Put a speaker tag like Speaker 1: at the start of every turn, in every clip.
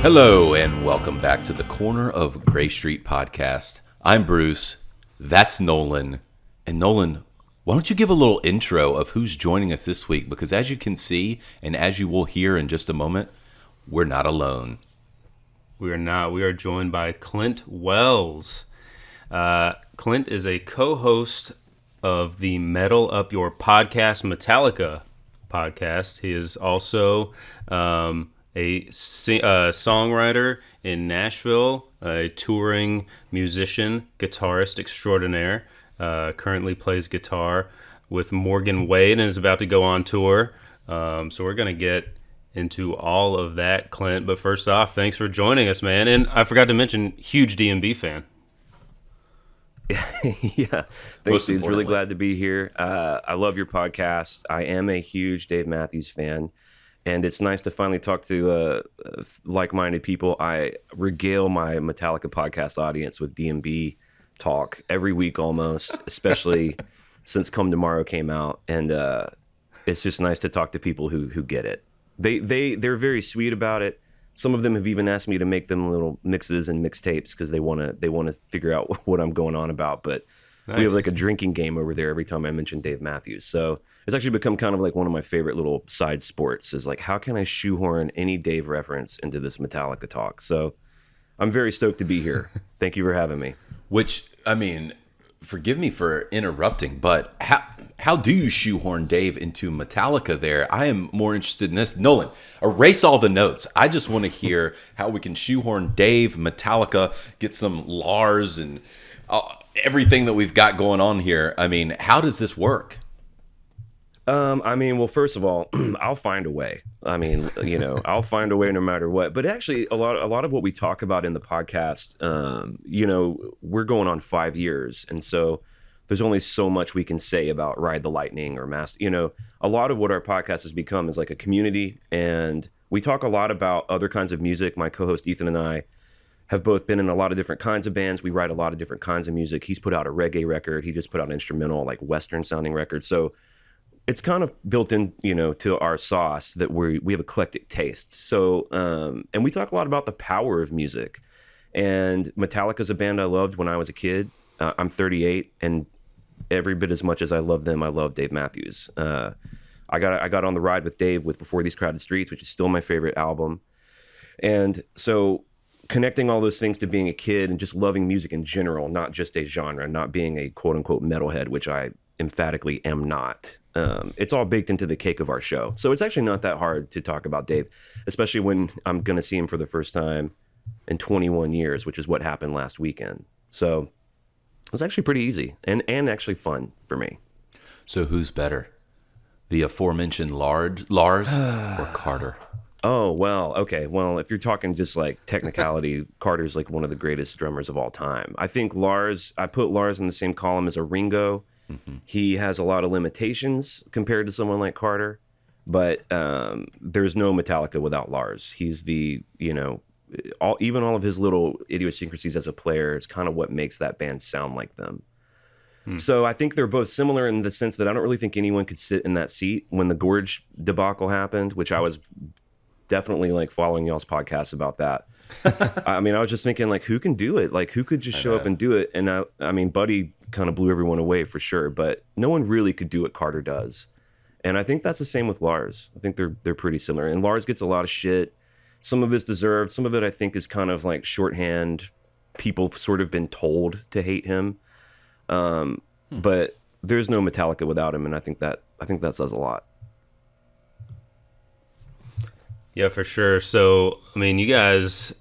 Speaker 1: Hello and welcome back to the Corner of Gray Street podcast. I'm Bruce, that's Nolan, and Nolan, why don't you give a little intro of who's joining us this week? Because as you can see, and as you will hear in just a moment, we're not alone.
Speaker 2: We are not. We are joined by Clint Wells. Clint is a co-host of the Metal Up Your Podcast Metallica podcast. He is also a songwriter in Nashville, a touring musician, guitarist extraordinaire. Currently plays guitar with Morgan Wade and is about to go on tour. So we're going to get into all of that, Clint. But first off, thanks for joining us, man. And I forgot to mention, huge DMB fan.
Speaker 3: Yeah, thanks, dude. Really glad to be here. I love your podcast. I am a huge Dave Matthews fan. And it's nice to finally talk to like-minded people. I regale my Metallica podcast audience with DMB talk every week almost, especially since Come Tomorrow came out. And it's just nice to talk to people who get it. They're very sweet about it. Some of them have even asked me to make them little mixes and mixtapes because they want to figure out what I'm going on about. But nice. We have like a drinking game over there every time I mention Dave Matthews. So it's actually become kind of like one of my favorite little side sports is like, how can I shoehorn any Dave reference into this Metallica talk? So I'm very stoked to be here. Thank you for having me.
Speaker 1: Which, I mean, forgive me for interrupting, but how do you shoehorn Dave into Metallica there? I am more interested in this. Nolan, erase all the notes. I just want to hear how we can shoehorn Dave, Metallica, get some Lars and everything that we've got going on here. I mean, how does this work?
Speaker 3: Well, first of all, I'll find a way. I mean, I'll find a way no matter what. But actually, a lot of what we talk about in the podcast, we're going on 5 years. And so there's only so much we can say about Ride the Lightning or Master. A lot of what our podcast has become is like a community. And we talk a lot about other kinds of music. My co-host Ethan and I have both been in a lot of different kinds of bands. We write a lot of different kinds of music. He's put out a reggae record. He just put out an instrumental, like Western sounding record. So it's kind of built in, to our sauce that we have eclectic tastes. So, and we talk a lot about the power of music. And Metallica is a band I loved when I was a kid. I'm 38, and every bit as much as I love them, I love Dave Matthews. I got on the ride with Dave with Before These Crowded Streets, which is still my favorite album. And so connecting all those things to being a kid and just loving music in general, not just a genre, not being a quote unquote metalhead, which I emphatically am not. It's all baked into the cake of our show. So it's actually not that hard to talk about Dave, especially when I'm going to see him for the first time in 21 years, which is what happened last weekend. So it was actually pretty easy and actually fun for me.
Speaker 1: So who's better? The aforementioned Lars or Carter?
Speaker 3: Oh, well, okay. Well, if you're talking just like technicality, Carter's like one of the greatest drummers of all time. I think I put Lars in the same column as a Ringo. Mm-hmm. He has a lot of limitations compared to someone like Carter, but there's no Metallica without Lars. He's the, even all of his little idiosyncrasies as a player is kind of what makes that band sound like them. So I think they're both similar in the sense that I don't really think anyone could sit in that seat when the Gorge debacle happened, which I was definitely like following y'all's podcast about that. I was just thinking like, who can do it? Like who could just show up and do it? And Buddy kind of blew everyone away for sure, but no one really could do what Carter does. And I think that's the same with Lars. I think they're pretty similar. And Lars gets a lot of shit. Some of it's deserved. Some of it I think is kind of like shorthand. People sort of been told to hate him. But there's no Metallica without him, and I think that says a lot.
Speaker 2: Yeah, for sure. So, you guys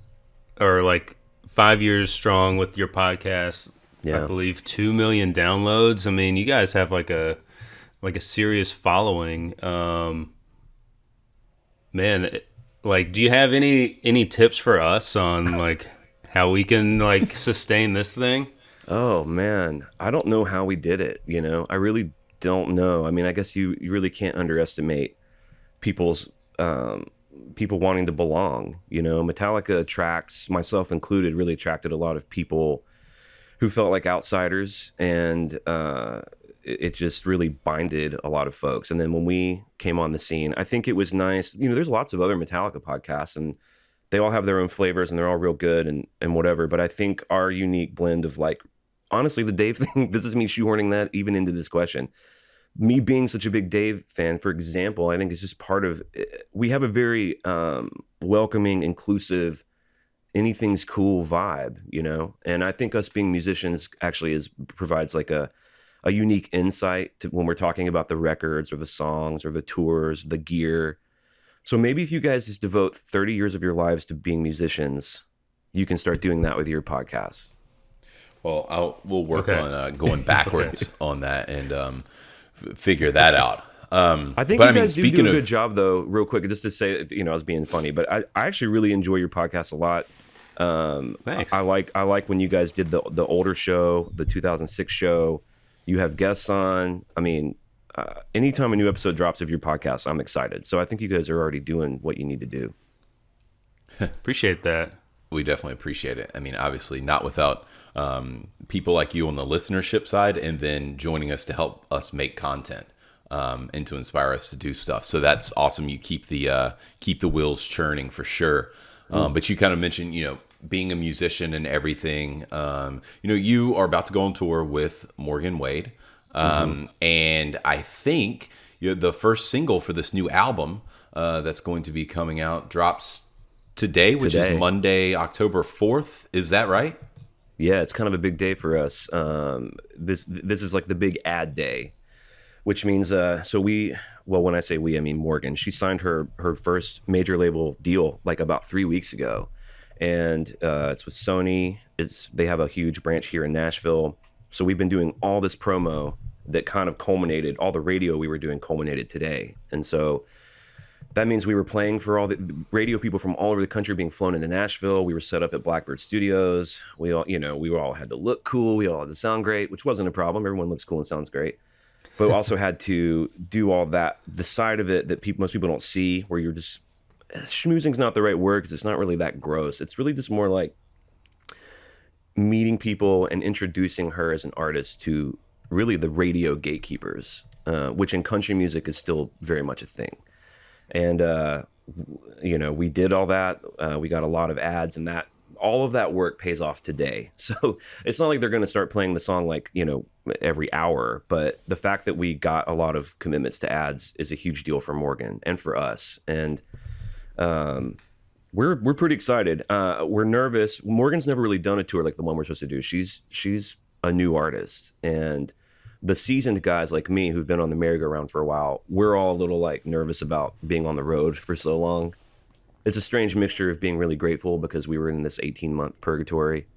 Speaker 2: are like 5 years strong with your podcast. Yeah. I believe 2 million downloads. You guys have like a serious following. Do you have any tips for us on like how we can like sustain this thing?
Speaker 3: Oh man, I don't know how we did it. I really don't know. I guess you really can't underestimate people's people wanting to belong. Metallica attracts, myself included, really attracted a lot of people who felt like outsiders, and it just really binded a lot of folks. And then when we came on the scene, I think it was nice. There's lots of other Metallica podcasts, and they all have their own flavors and they're all real good and whatever. But I think our unique blend of like, honestly, the Dave thing, this is me shoehorning that even into this question. Me being such a big Dave fan, for example, I think it's just part of, we have a very welcoming, inclusive, anything's cool vibe, you know? And I think us being musicians actually provides like a unique insight to when we're talking about the records or the songs or the tours, the gear. So maybe if you guys just devote 30 years of your lives to being musicians, you can start doing that with your podcast.
Speaker 1: Well, we'll work on going backwards on that and figure that out.
Speaker 3: I think you guys do a good job, though. Real quick, just to say, you know, I was being funny, but I actually really enjoy your podcast a lot.
Speaker 2: Thanks.
Speaker 3: I like when you guys did the older show, the 2006 show. You have guests on. I mean, anytime a new episode drops of your podcast, I'm excited. So I think you guys are already doing what you need to do.
Speaker 2: Appreciate that.
Speaker 1: We definitely appreciate it. I mean, obviously not without people like you on the listenership side, and then joining us to help us make content and to inspire us to do stuff. So that's awesome. You keep the wheels churning for sure. But you kind of mentioned, you know, being a musician and everything. You know, you are about to go on tour with Morgan Wade. And I think the first single for this new album that's going to be coming out drops today, which is Monday, October 4th. Is that right?
Speaker 3: Yeah, it's kind of a big day for us. This is like the big ad day, which means when I say we, I mean Morgan. She signed her first major label deal like about 3 weeks ago, and it's with Sony. They have a huge branch here in Nashville. So we've been doing all this promo that kind of culminated, all the radio we were doing culminated today. And so that means we were playing for all the radio people from all over the country being flown into Nashville. We were set up at Blackbird Studios. We all had to look cool. We all had to sound great, which wasn't a problem. Everyone looks cool and sounds great. But we also had to do all that, the side of it that most people don't see, where you're just, schmoozing's not the right word because it's not really that gross. It's really just more like meeting people and introducing her as an artist to really the radio gatekeepers, which in country music is still very much a thing. And, we did all that. We got a lot of ads, and all of that work pays off today. So it's not like they're going to start playing the song like, every hour, but the fact that we got a lot of commitments to ads is a huge deal for Morgan and for us. And, we're pretty excited. We're nervous. Morgan's never really done a tour like the one we're supposed to do. She's a new artist, and the seasoned guys like me who've been on the merry-go-round for a while, we're all a little like nervous about being on the road for so long. It's a strange mixture of being really grateful because we were in this 18-month purgatory.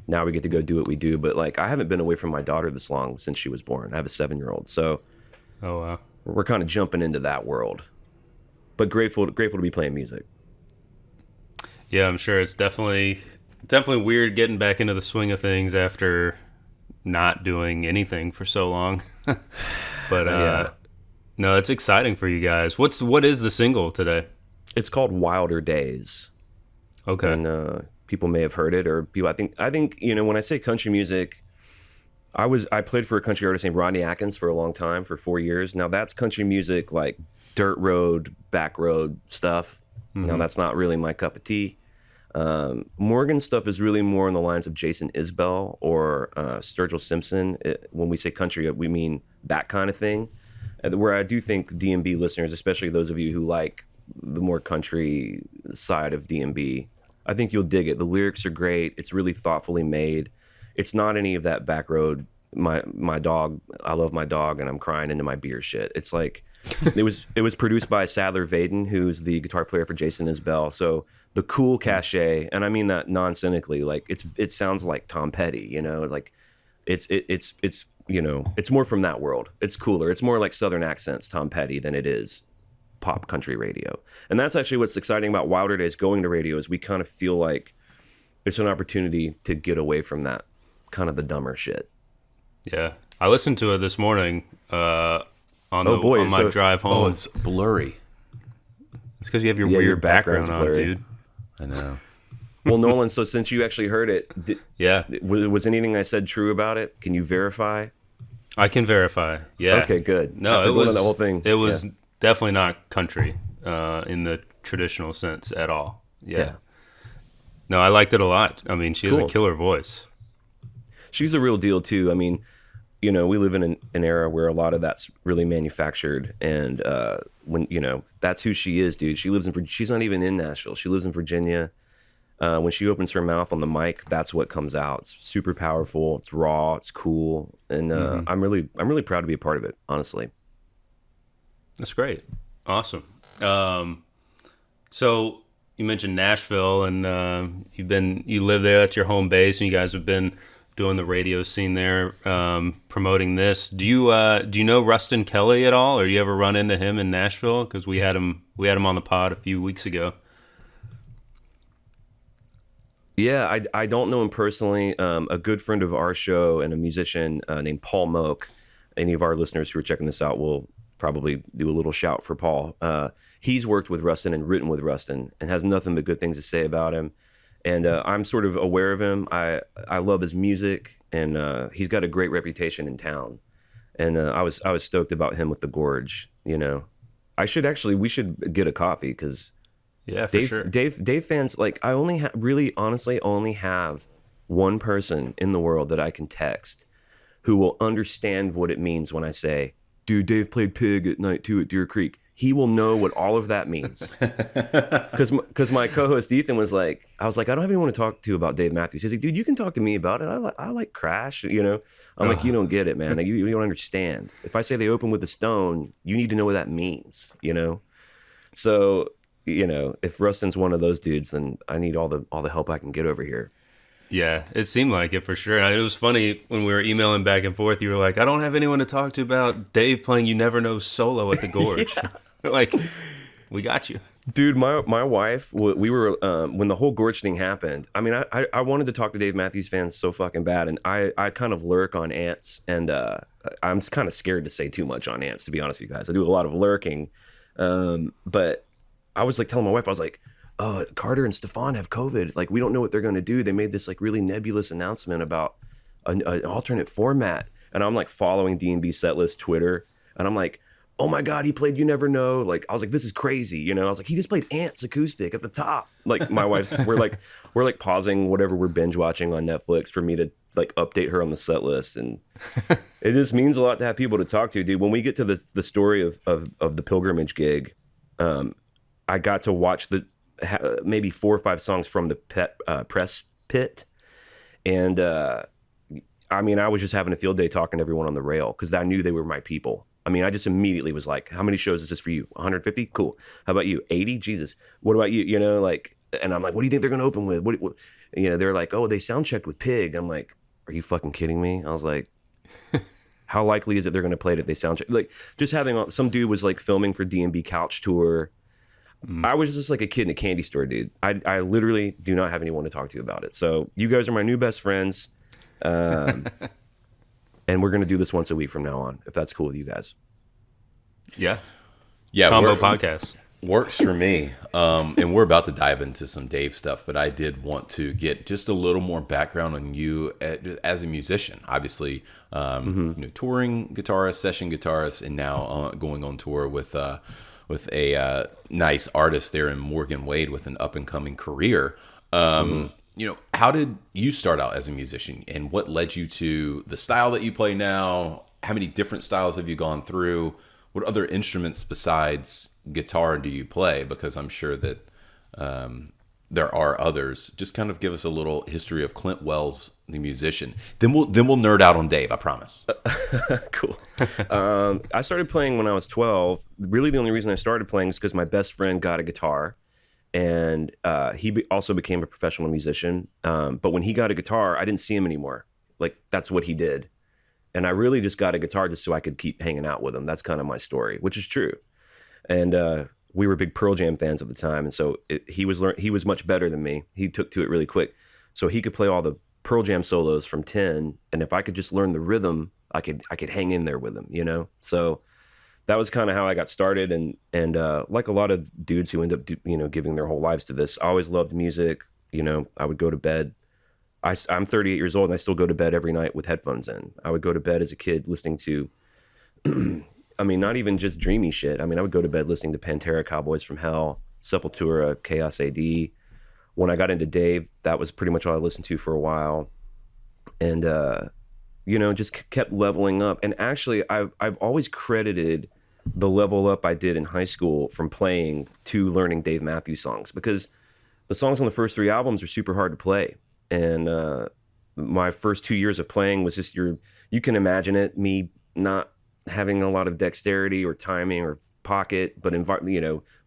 Speaker 3: Now we get to go do what we do, but like I haven't been away from my daughter this long since she was born. I have a 7-year-old, so we're kind of jumping into that world. But grateful to be playing music.
Speaker 2: Yeah, I'm sure it's definitely weird getting back into the swing of things after not doing anything for so long. But no, it's exciting for you guys. What is the single today?
Speaker 3: It's called Wilder Days.
Speaker 2: Okay.
Speaker 3: And people may have heard it, or people. I think when I say country music, I played for a country artist named Rodney Atkins for a long time, for 4 years. Now that's country music, like dirt road, back road stuff. Mm-hmm. Now that's not really my cup of tea. Morgan's stuff is really more on the lines of Jason Isbell or Sturgill Simpson. When we say country, we mean that kind of thing. Where I do think DMB listeners, especially those of you who like the more country side of DMB, I think you'll dig it. The lyrics are great. It's really thoughtfully made. It's not any of that back road, my dog, I love my dog and I'm crying into my beer shit. It's like it was produced by Sadler Vaden, who's the guitar player for Jason Isbell. So the cool cachet, and I mean that non-cynically, like it sounds like Tom Petty, like it's more from that world. It's cooler. It's more like Southern accents, Tom Petty, than it is pop country radio. And that's actually what's exciting about Wilder Days going to radio, is we kind of feel like it's an opportunity to get away from that kind of the dumber shit.
Speaker 2: Yeah, I listened to it this morning on my drive home.
Speaker 1: Oh, it's blurry.
Speaker 2: It's because you have your weird background on,
Speaker 3: blurry.
Speaker 2: dude.
Speaker 1: I know.
Speaker 3: Well, Nolan, so since you actually heard it,
Speaker 2: yeah,
Speaker 3: was anything I said true about it? Can you verify?
Speaker 2: I can verify. Yeah.
Speaker 3: Okay, good.
Speaker 2: No,
Speaker 3: After
Speaker 2: it was
Speaker 3: the whole thing.
Speaker 2: It was definitely not country in the traditional sense at all. Yeah. No, I liked it a lot. I mean, she has a
Speaker 3: Cool.
Speaker 2: killer voice.
Speaker 3: She's a real deal too. I mean, you know, we live in an era where a lot of that's really manufactured, and when you know, that's who she is, dude. She lives in she's not even in Nashville. She lives in Virginia. When she opens her mouth on the mic, that's what comes out. It's super powerful. It's raw. It's cool, and I'm really proud to be a part of it. Honestly,
Speaker 2: That's great. Awesome. So you mentioned Nashville, and you live there. That's your home base, and you guys have been doing the radio scene there, promoting this. Do you know Rustin Kelly at all, or you ever run into him in Nashville? Because we had him on the pod a few weeks ago.
Speaker 3: yeah, I don't know him personally. A good friend of our show and a musician named Paul Moak. Any of our listeners who are checking this out will probably do a little shout for Paul. He's worked with Rustin and written with Rustin and has nothing but good things to say about him. And I'm sort of aware of him. I love his music, and he's got a great reputation in town. And I was stoked about him with the Gorge. You know, we should get a coffee because
Speaker 2: Yeah, for sure.
Speaker 3: Dave fans, like, I only really honestly only have one person in the world that I can text who will understand what it means when I say, "Dude, Dave played Pig at night too at Deer Creek." He will know what all of that means. Because my co-host Ethan was like, I was like, I don't have anyone to talk to about Dave Matthews. He's like, dude, you can talk to me about it. I like Crash, you know. I'm like, you don't get it, man. Like, you don't understand. If I say they open with a stone, you need to know what that means, you know. So, you know, if Rustin's one of those dudes, then I need all the help I can get over here.
Speaker 2: Yeah, it seemed like it for sure. And it was funny when we were emailing back and forth. You were like, I don't have anyone to talk to about Dave playing You Never Know solo at the Gorge. Like, we got you.
Speaker 3: Dude, my wife, we were, when the whole Gorge thing happened, I mean, I wanted to talk to Dave Matthews fans so fucking bad. And I kind of lurk on Ants, and I'm kind of scared to say too much on Ants, to be honest with you guys. I do a lot of lurking. But I was like telling my wife, I was like, Carter and Stefan have COVID. Like, we don't know what they're going to do. They made this like really nebulous announcement about an alternate format. And I'm like following D&B Setlist Twitter. And I'm like, oh my God, he played You Never Know. Like, I was like, this is crazy. You know, I was like, he just played Ants acoustic at the top. Like, my wife's, we're like pausing whatever we're binge watching on Netflix for me to like update her on the set list. And it just means a lot to have people to talk to, dude. When we get to the story of the pilgrimage gig, I got to watch maybe 4 or 5 songs from the press pit. And I mean, I was just having a field day talking to everyone on the rail because I knew they were my people. I mean, I just immediately was like, how many shows is this for you? 150? Cool. How about you? 80? Jesus. What about you? You know, like, and I'm like, what do you think they're going to open with? What, you know, they're like, oh, they sound checked with Pig. I'm like, are you fucking kidding me? I was like, how likely is it they're going to play it if they sound check? Like, just having some dude was like filming for DMB Couch Tour. I was just like a kid in a candy store, dude. I literally do not have anyone to talk to about it. So you guys are my new best friends. And we're going to do this once a week from now on, if that's cool with you guys.
Speaker 2: Yeah.
Speaker 1: Yeah,
Speaker 2: Combo podcast.
Speaker 1: Works for me. And we're about to dive into some Dave stuff, but I did want to get just a little more background on you as a musician. Obviously, you know, touring guitarist, session guitarist, and now going on tour with a nice artist there in Morgan Wade with an up and coming career. You know, how did you start out as a musician, and what led you to the style that you play now? How many different styles have you gone through? What other instruments besides guitar do you play? Because I'm sure that there are others. Just kind of give us a little history of Clint Wells, the musician. Then we'll nerd out on Dave, I promise.
Speaker 3: Cool. I started playing when I was 12. Really, the only reason I started playing is because my best friend got a guitar, and he also became a professional musician. But when he got a guitar, I didn't see him anymore. Like, that's what he did. And I really just got a guitar just so I could keep hanging out with him. That's kind of my story, which is true. And we were big Pearl Jam fans at the time, and so he was much better than me. He took to it really quick, so he could play all the Pearl Jam solos from 10. And if I could just learn the rhythm, I could hang in there with him, you know. So that was kind of how I got started. And like a lot of dudes who end up giving their whole lives to this, I always loved music. You know, I would go to bed. I'm 38 years old, and I still go to bed every night with headphones in. I would go to bed as a kid listening to, I mean, not even just dreamy shit. I mean, I would go to bed listening to Pantera, Cowboys from Hell, Sepultura, Chaos AD, when I got into Dave, that was pretty much all I listened to for a while. And, just kept leveling up. And actually, I've always credited the level up I did in high school from playing to learning Dave Matthews songs, because the songs on the first 3 albums are super hard to play. And my first 2 years of playing was just you can imagine it, me not having a lot of dexterity or timing or pocket, but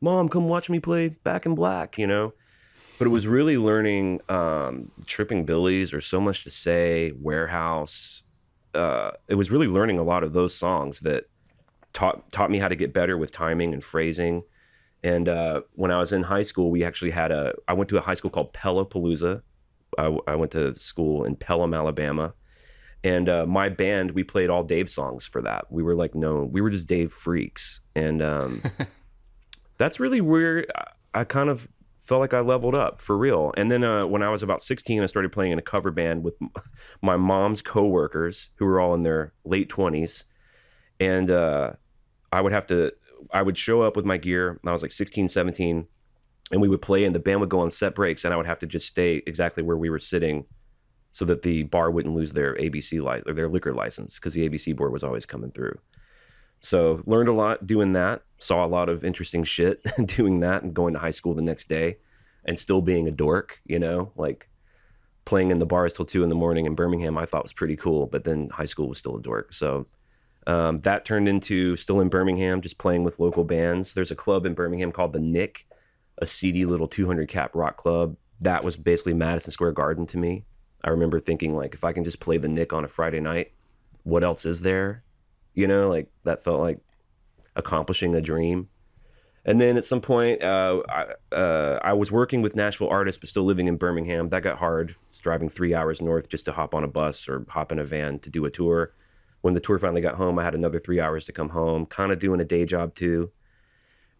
Speaker 3: Mom, come watch me play Back in Black, But it was really learning Tripping Billies or So Much to Say, Warehouse. It was really learning a lot of those songs that taught me how to get better with timing and phrasing. And when I was in high school, we actually I went to a high school called Pellapalooza. I went to school in Pelham, Alabama. And my band, we played all Dave songs for that. We were we were just Dave freaks. And that's really where I kind of felt like I leveled up for real. And then when I was about 16, I started playing in a cover band with my mom's coworkers who were all in their late 20s. And I would show up with my gear. I was like 16, 17, and we would play, and the band would go on set breaks, and I would have to just stay exactly where we were sitting so that the bar wouldn't lose their ABC or their liquor license, because the ABC board was always coming through. So learned a lot doing that, saw a lot of interesting shit doing that, and going to high school the next day and still being a dork, like playing in the bars till 2 a.m. in Birmingham, I thought was pretty cool, but then high school was still a dork. So that turned into still in Birmingham, just playing with local bands. There's a club in Birmingham called the Nick, a seedy little 200 cap rock club. That was basically Madison Square Garden to me. I remember thinking, like, if I can just play the Nick on a Friday night, what else is there? Like that felt like accomplishing a dream. And then at some point, I was working with Nashville artists, but still living in Birmingham. That got hard. It's driving 3 hours north just to hop on a bus or hop in a van to do a tour. When the tour finally got home, I had another 3 hours to come home, kind of doing a day job too.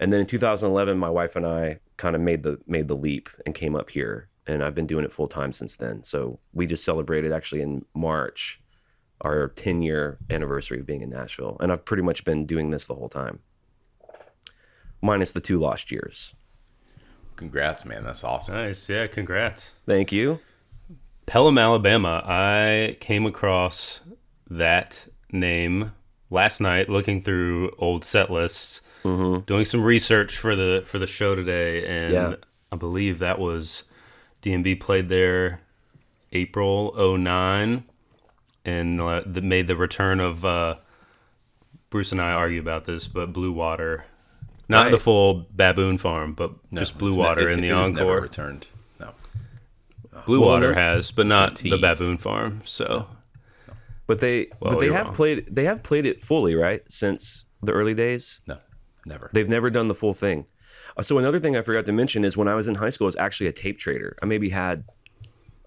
Speaker 3: And then in 2011, my wife and I kind of made the leap and came up here, and I've been doing it full time since then. So we just celebrated actually in March our 10-year anniversary of being in Nashville, and I've pretty much been doing this the whole time, minus the 2 lost years.
Speaker 1: Congrats, man. That's awesome.
Speaker 2: Nice. Yeah, congrats.
Speaker 3: Thank you.
Speaker 2: Pelham, Alabama. I came across that name last night looking through old set lists, doing some research for the show today, and I believe that was DMB played there April 2009, and made the return of Bruce and I argue about this, but Blue Water, not the full Baboon Farm, but just Blue Water in the encore.
Speaker 1: Never returned. No,
Speaker 2: Blue Water has, but not the Baboon Farm. So.
Speaker 3: But they have played it fully, right? Since the early days?
Speaker 1: No, never.
Speaker 3: They've never done the full thing. So another thing I forgot to mention is when I was in high school, I was actually a tape trader. I maybe had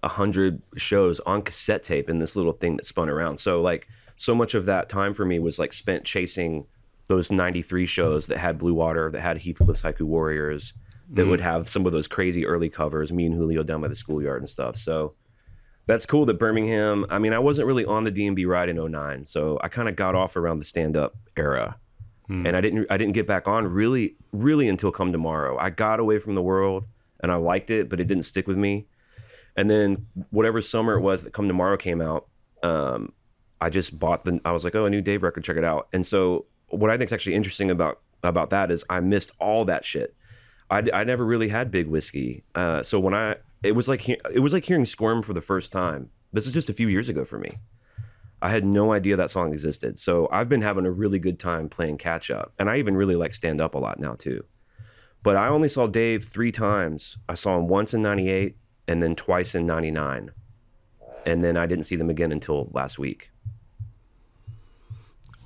Speaker 3: 100 shows on cassette tape in this little thing that spun around. So so much of that time for me was spent chasing those 93 shows that had Blue Water, that had Heathcliff's Haiku Warriors, that would have some of those crazy early covers, me and Julio down by the schoolyard and stuff. So that's cool that Birmingham, I mean, I wasn't really on the DMB ride in 2009, so I kind of got off around the stand-up era. And I didn't get back on really until Come Tomorrow. I got away from the world, and I liked it, but it didn't stick with me. And then whatever summer it was that Come Tomorrow came out, I just bought I was like, oh, a new Dave record, check it out. And so what I think is actually interesting about that is I missed all that shit. I never really had Big Whiskey. So when it was like hearing Squirm for the first time. This is just a few years ago for me. I had no idea that song existed. So I've been having a really good time playing catch up. And I even really like stand up a lot now too. But I only saw Dave 3 times. I saw him once in 98 and then twice in 99. And then I didn't see them again until last week.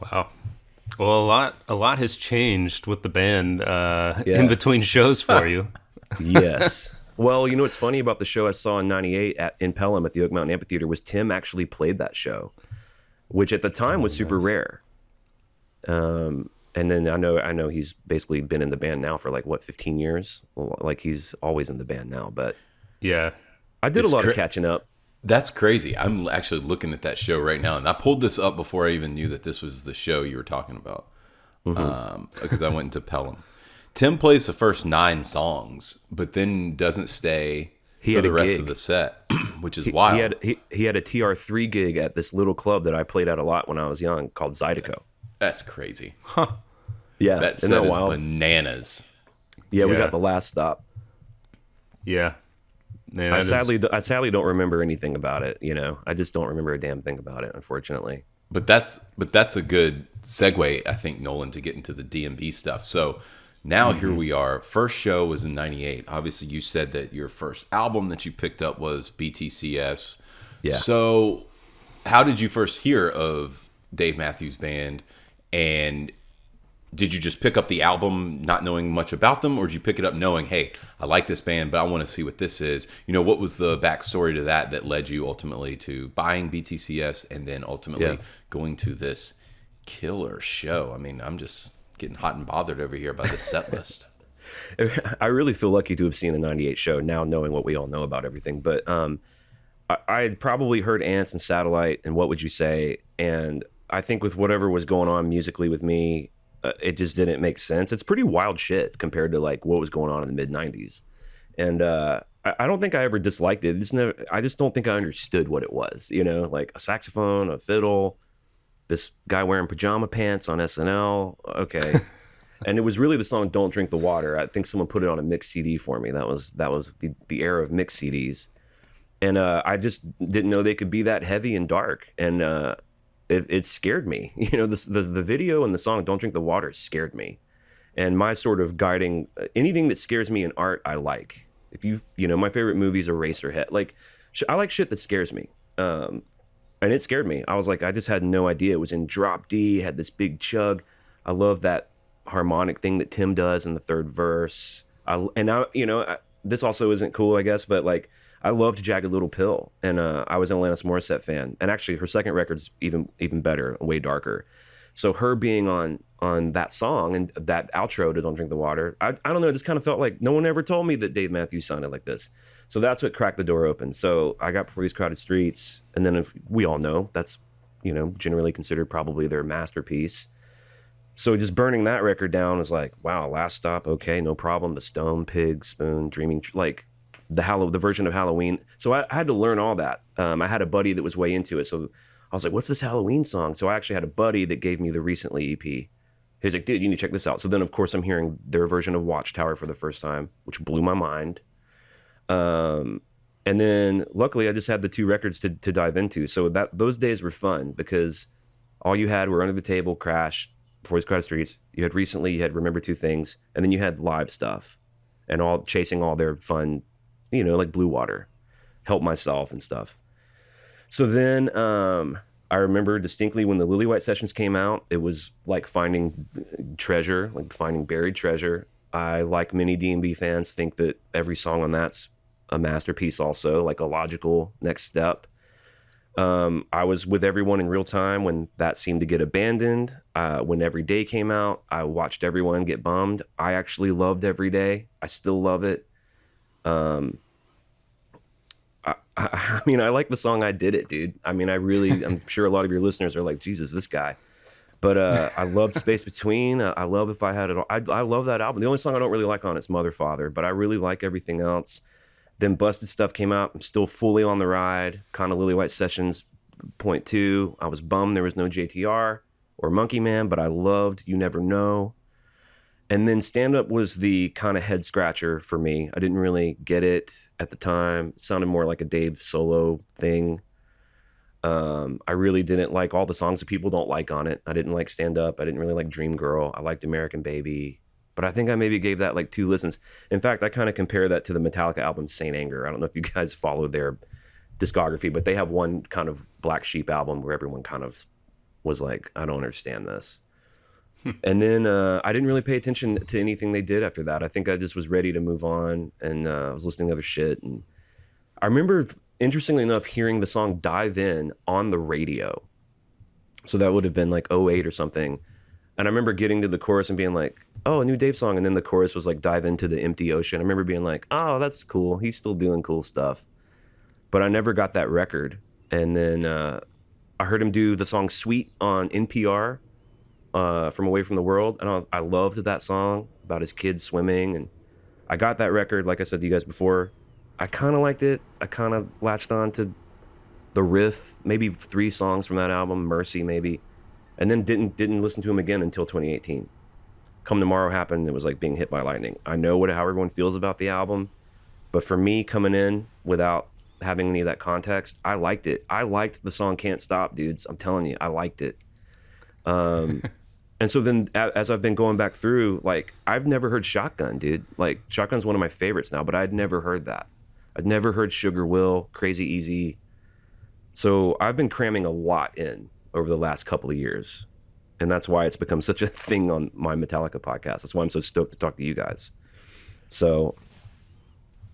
Speaker 2: Wow. Well, a lot has changed with the band in between shows for you.
Speaker 3: Yes. Well, you know what's funny about the show I saw in 98 in Pelham at the Oak Mountain Amphitheater was Tim actually played that show, which at the time was super rare. And then I know he's basically been in the band now for 15 years? Well, he's always in the band now, but
Speaker 2: yeah.
Speaker 3: I did a lot of catching up.
Speaker 1: That's crazy. I'm actually looking at that show right now, and I pulled this up before I even knew that this was the show you were talking about, because I went into Pelham. Tim plays the first 9 songs, but then doesn't stay
Speaker 3: he
Speaker 1: for
Speaker 3: had
Speaker 1: the
Speaker 3: a
Speaker 1: rest
Speaker 3: gig.
Speaker 1: of the set, which is wild.
Speaker 3: He had a TR3 gig at this little club that I played at a lot when I was young called Zydeco.
Speaker 1: That's crazy.
Speaker 3: Yeah,
Speaker 1: That
Speaker 3: isn't
Speaker 1: set
Speaker 3: that
Speaker 1: is
Speaker 3: wild?
Speaker 1: bananas.
Speaker 3: Yeah, we
Speaker 2: Yeah.
Speaker 3: got the last stop.
Speaker 2: Yeah. Man,
Speaker 3: I
Speaker 2: that is-
Speaker 3: sadly don't remember anything about it. You know, I just don't remember a damn thing about it, unfortunately.
Speaker 1: But that's a good segue, I think, Nolan, to get into the DMB stuff. So now here we are. First show was in '98. Obviously, you said that your first album that you picked up was BTCS.
Speaker 3: Yeah.
Speaker 1: So how did you first hear of Dave Matthews Band? And did you just pick up the album not knowing much about them, or did you pick it up knowing, hey, I like this band, but I want to see what this is? You know, what was the backstory to that led you ultimately to buying BTCS and then ultimately going to this killer show? I mean, I'm just getting hot and bothered over here by the set list.
Speaker 3: I really feel lucky to have seen a '98 show now, knowing what we all know about everything. But I had probably heard Ants and Satellite and What Would You Say, and I think with whatever was going on musically with me, it just didn't make sense. It's pretty wild shit compared to like what was going on in the mid '90s, and I don't think I ever disliked it. I just don't think I understood what it was. You know, like a saxophone, a fiddle, this guy wearing pajama pants on SNL. Okay. And it was really the song "Don't Drink the Water." I think someone put it on a mixed CD for me. That was the era of mixed CDs, and I just didn't know they could be that heavy and dark. And it scared me. You know, the video and the song "Don't Drink the Water" scared me. And my sort of guiding anything that scares me in art, I like. If you know, my favorite movies are Eraserhead. Like, I like shit that scares me. And it scared me. I was like, I just had no idea. It was in drop D, had this big chug. I love that harmonic thing that Tim does in the third verse. This also isn't cool, I guess, but like, I loved Jagged Little Pill, and I was an Alanis Morissette fan. And actually, her second record's even better, way darker. So her being on that song and that outro to "Don't Drink the Water," I don't know, it just kind of felt like no one ever told me that Dave Matthews sounded like this. So that's what cracked the door open. So I got Before These Crowded Streets, and then if we all know that's, you know, generally considered probably their masterpiece. So just burning that record down was like, wow, Last Stop, okay, no problem. The Stone, Pig, Spoon, Dreaming, like the version of Halloween. So I had to learn all that. I had a buddy that was way into it. So I was like, what's this Halloween song? So I actually had a buddy that gave me the Recently EP. He was like, dude, you need to check this out. So then, of course, I'm hearing their version of Watchtower for the first time, which blew my mind. And then luckily I just had the two records to dive into. So those days were fun because all you had were Under the Table, Crash, Before These Crowded Streets. You had Recently, you had Remember Two Things, and then you had live stuff and all chasing all their fun, you know, like Blue Water, Help Myself and stuff. So then I remember distinctly when the Lily White sessions came out, it was like finding treasure, like finding buried treasure. I, like many DMB fans, think that every song on that's a masterpiece also, like a logical next step. I was with Everyone in Real Time when that seemed to get abandoned. When Every Day came out, I watched everyone get bummed. I actually loved Every Day. I still love it. I mean, I like the song "I Did It," dude. I mean, I'm sure a lot of your listeners are like, Jesus, this guy. But I loved Space Between. I love If I Had It All. I love that album. The only song I don't really like on it's Mother Father, but I really like everything else. Then Busted Stuff came out. I'm still fully on the ride. Kind of Lily White Sessions, point two. I was bummed there was no JTR or Monkey Man, but I loved You Never Know. And then Stand Up was the kind of head scratcher for me. I didn't really get it at the time. It sounded more like a Dave solo thing. I really didn't like all the songs that people don't like on it. I didn't like Stand Up. I didn't really like Dream Girl. I liked American Baby. But I think I maybe gave that like 2 listens. In fact, I kind of compare that to the Metallica album Saint Anger. I don't know if you guys follow their discography, but they have one kind of Black Sheep album where everyone kind of was like, I don't understand this. And then I didn't really pay attention to anything they did after that. I think I just was ready to move on, and I was listening to other shit. And I remember, interestingly enough, hearing the song Dive In on the radio. So that would have been like '08 or something. And I remember getting to the chorus and being like, oh, a new Dave song. And then the chorus was like, dive into the empty ocean. I remember being like, oh, that's cool. He's still doing cool stuff. But I never got that record. And then I heard him do the song Sweet on NPR. From Away from the World, and I loved that song about his kids swimming. And I got that record, like I said to you guys before, I kind of liked it. I kind of latched on to the riff, maybe 3 songs from that album, Mercy maybe, and then didn't listen to him again until 2018. Come Tomorrow happened, and it was like being hit by lightning. I know how everyone feels about the album, but for me, coming in without having any of that context, I liked it. I liked the song Can't Stop, dudes. I'm telling you, I liked it. And so then as I've been going back through, like, I've never heard Shotgun, dude. Like, Shotgun's one of my favorites now, but I'd never heard that. I'd never heard Sugar Will, Crazy Easy. So I've been cramming a lot in over the last couple of years. And that's why it's become such a thing on my Metallica podcast. That's why I'm so stoked to talk to you guys. So,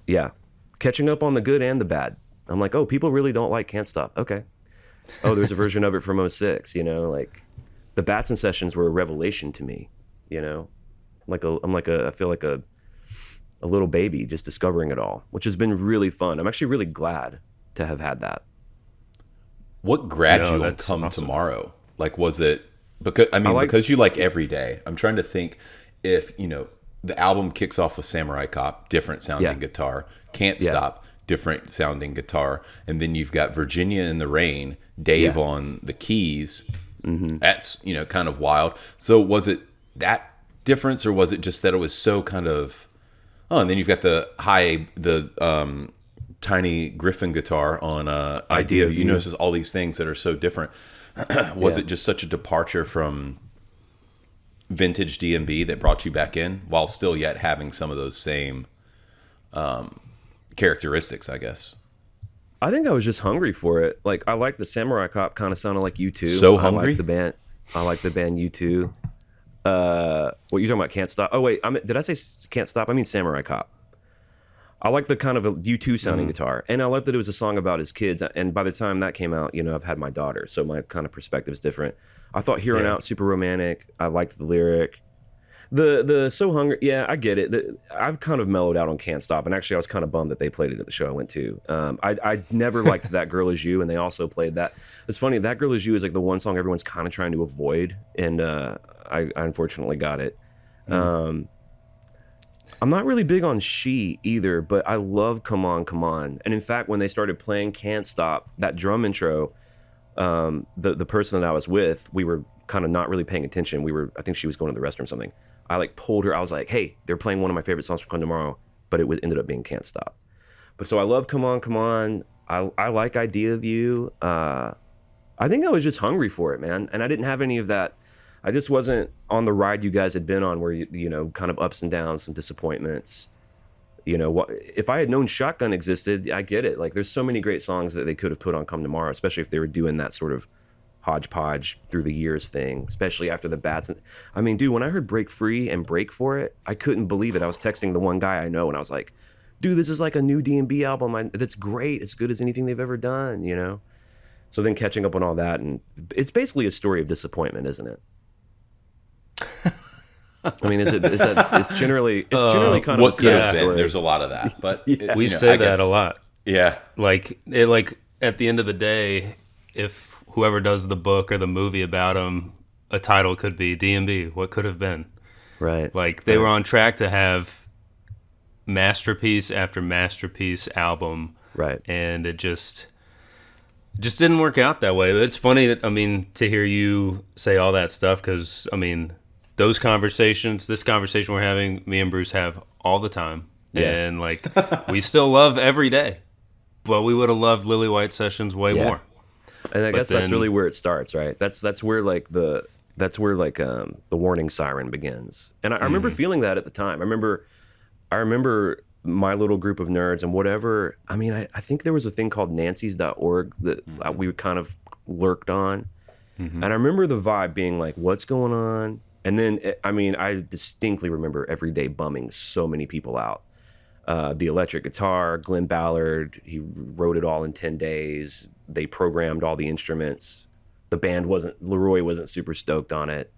Speaker 3: yeah, catching up on the good and the bad. I'm like, oh, people really don't like Can't Stop. Okay. Oh, there's a version of it from '06, you know, like the Batson sessions were a revelation to me, you know, I feel like a little baby just discovering it all, which has been really fun. I'm actually really glad to have had that.
Speaker 1: What grabbed you on Come
Speaker 2: awesome.
Speaker 1: Tomorrow? Like, was it because because you like Every Day? I'm trying to think if, you know, the album kicks off with Samurai Cop, different sounding guitar, Can't Stop, different sounding guitar, and then you've got Virginia in the Rain, Dave on the keys. That's, you know, kind of wild. So was it that difference, or was it just that it was so kind of and then you've got the tiny Griffin guitar on Idea of You. Notice all these things that are so different. Was it just such a departure from vintage DMB that brought you back in while still yet having some of those same characteristics, I guess?
Speaker 3: I think I was just hungry for it. Like, I like the Samurai Cop, kind of sounded like U2.
Speaker 1: So hungry?
Speaker 3: I like the band U2. What you talking about? Can't Stop? Oh wait, did I say Can't Stop? I mean Samurai Cop. I like the kind of a U2 sounding guitar, and I love that it was a song about his kids. And by the time that came out, you know, I've had my daughter, so my kind of perspective is different. I thought Here and Out super romantic. I liked the lyric. The So Hungry, yeah, I get it. I've kind of mellowed out on Can't Stop, and actually I was kind of bummed that they played it at the show I went to. I never liked That Girl Is You, and they also played that. It's funny, That Girl Is You is like the one song everyone's kind of trying to avoid, and I unfortunately got it. I'm not really big on She either, but I love Come On, Come On. And in fact, when they started playing Can't Stop, that drum intro, the person that I was with, we were kind of not really paying attention. I think she was going to the restroom or something. I like pulled her. I was like, hey, they're playing one of my favorite songs from Come Tomorrow, but it ended up being Can't Stop. But so I love Come On, Come On. I like Idea of You. I think I was just hungry for it, man. And I didn't have any of that. I just wasn't on the ride you guys had been on where, you know, kind of ups and downs, some disappointments. You know, if I had known Shotgun existed, I get it. Like, there's so many great songs that they could have put on Come Tomorrow, especially if they were doing that sort of hodgepodge through the years thing, especially after the Bats. I mean, dude, when I heard Break Free and Break For It, I couldn't believe it. I was texting the one guy I know, and I was like, dude, this is like a new DMB album that's great, as good as anything they've ever done, you know? So then catching up on all that, and it's basically a story of disappointment, isn't it? I mean, it's generally kind of a sad story.
Speaker 1: There's a lot of that, but
Speaker 2: we say that a lot.
Speaker 1: Yeah,
Speaker 2: like at the end of the day, if whoever does the book or the movie about them, a title could be DMB. What could have been? Right. Like they were on track to have masterpiece after masterpiece album. Right. And it just didn't work out that way. It's funny that, I mean, to hear you say all that stuff, because I mean, this conversation we're having, me and Bruce have all the time. Yeah. And like, we still love Every Day, but we would have loved Lily White Sessions way more.
Speaker 3: And I guess that's really where it starts, right? That's where the warning siren begins. And I remember feeling that at the time. I remember my little group of nerds and whatever. I mean, I think there was a thing called Nancy's.org that we kind of lurked on. Mm-hmm. And I remember the vibe being like, what's going on? And then, I mean, I distinctly remember Every Day bumming so many people out. The electric guitar, Glenn Ballard, he wrote it all in 10 days. They programmed all the instruments. The band Leroy wasn't super stoked on it.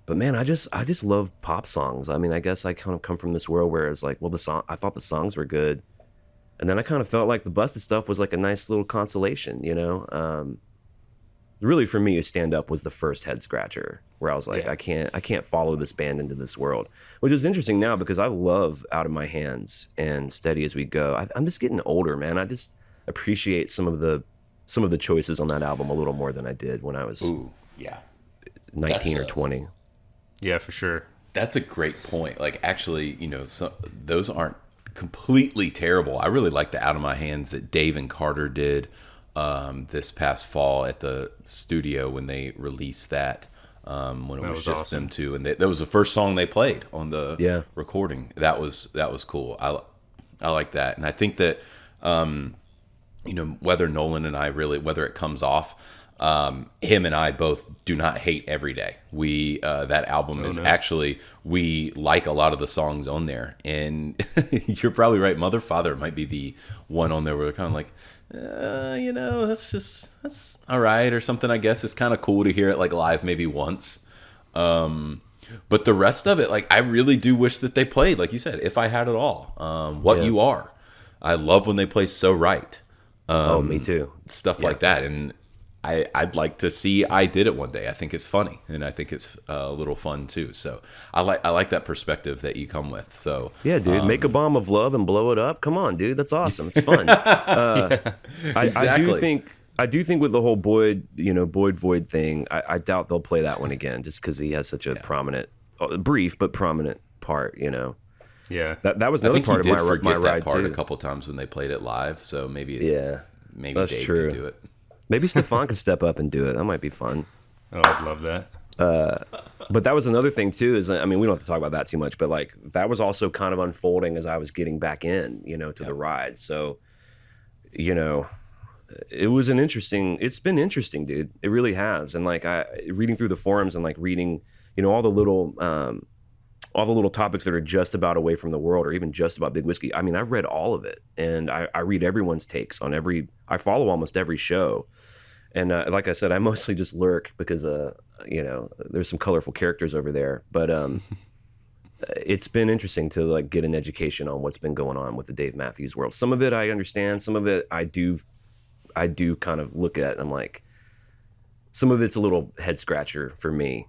Speaker 3: But man, I just love pop songs. I mean, I guess I kind of come from this world where it's like, well, I thought the songs were good. And then I kind of felt like the Busted stuff was like a nice little consolation, you know? really for me, Stand Up was the first head scratcher where I was like,
Speaker 2: Yeah.
Speaker 3: I can't follow this band into this world, which is interesting now because I love Out of My Hands and Steady as We Go. I'm just getting older, man. I just appreciate some of the choices on that album a little more than I did when I was
Speaker 1: Ooh, yeah.
Speaker 3: 19 or
Speaker 1: That's
Speaker 3: 20.
Speaker 2: Yeah, for sure.
Speaker 1: That's a great point. Like, actually, those aren't completely terrible. I really like the Out of My Hands that Dave and Carter did this past fall at the studio when they released that. When it was just
Speaker 2: awesome.
Speaker 1: them two, and that was the first song they played on the recording. That was cool. I like that, and I think that whether Nolan and I whether it comes off. Him and I both do not hate Every Day. We that album is actually, we like a lot of the songs on there, and you're probably right. Mother Father might be the one on there where we're kind of like, that's all right or something. I guess it's kind of cool to hear it like live maybe once. But the rest of it, like, I really do wish that they played, like you said, If I Had It All, What You Are. I love when they play So Right.
Speaker 3: Me too.
Speaker 1: Stuff like that, and I'd like to see I Did It one day. I think it's funny, and I think it's a little fun too. So I like that perspective that you come with. So
Speaker 3: yeah, dude, make a bomb of love and blow it up. Come on, dude, that's awesome. It's fun.
Speaker 1: Exactly.
Speaker 3: I do think with the whole Boyd Void thing, I doubt they'll play that one again, just because he has such a prominent, brief but prominent part.
Speaker 2: Yeah,
Speaker 3: that was
Speaker 1: I
Speaker 3: another
Speaker 1: think
Speaker 3: part
Speaker 1: he
Speaker 3: of
Speaker 1: did
Speaker 3: my
Speaker 1: forget that
Speaker 3: ride
Speaker 1: part
Speaker 3: too.
Speaker 1: a couple times when they played it live. So maybe
Speaker 3: That's
Speaker 1: Dave
Speaker 3: true.
Speaker 1: could do it.
Speaker 3: Maybe Stefan could step up and do it. That might be fun.
Speaker 2: oh, I'd love that.
Speaker 3: But that was another thing too. We don't have to talk about that too much. But like that was also kind of unfolding as I was getting back in, to the ride. So, it was it's been interesting, dude. It really has. And like reading through the forums and like reading, all the little topics that are just about Away from the World or even just about Big Whiskey. I mean, I've read all of it, and I read everyone's takes on I follow almost every show. And like I said, I mostly just lurk because, there's some colorful characters over there. But it's been interesting to like get an education on what's been going on with the Dave Matthews world. Some of it I understand. Some of it I do kind of look at and I'm like, some of it's a little head scratcher for me,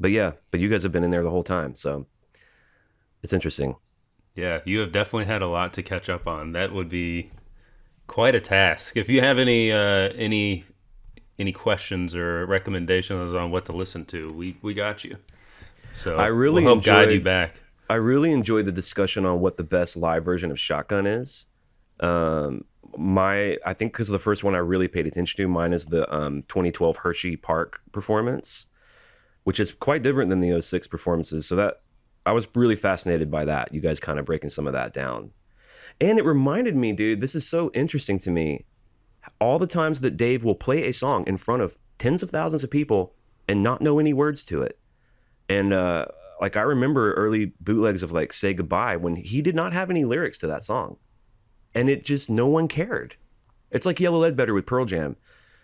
Speaker 3: But you guys have been in there the whole time, so it's interesting.
Speaker 2: Yeah, you have definitely had a lot to catch up on. That would be quite a task. If you have any questions or recommendations on what to listen to, we got you. So we'll help guide you back.
Speaker 3: I really enjoyed the discussion on what the best live version of Shotgun is. I think because the first one I really paid attention to, mine is the 2012 Hershey Park performance, which is quite different than the 06 performances. So that I was really fascinated by that. You guys kind of breaking some of that down. And it reminded me, dude, this is so interesting to me. All the times that Dave will play a song in front of tens of thousands of people and not know any words to it. And like I remember early bootlegs of like Say Goodbye when he did not have any lyrics to that song. And it just, no one cared. It's like Yellow Ledbetter with Pearl Jam.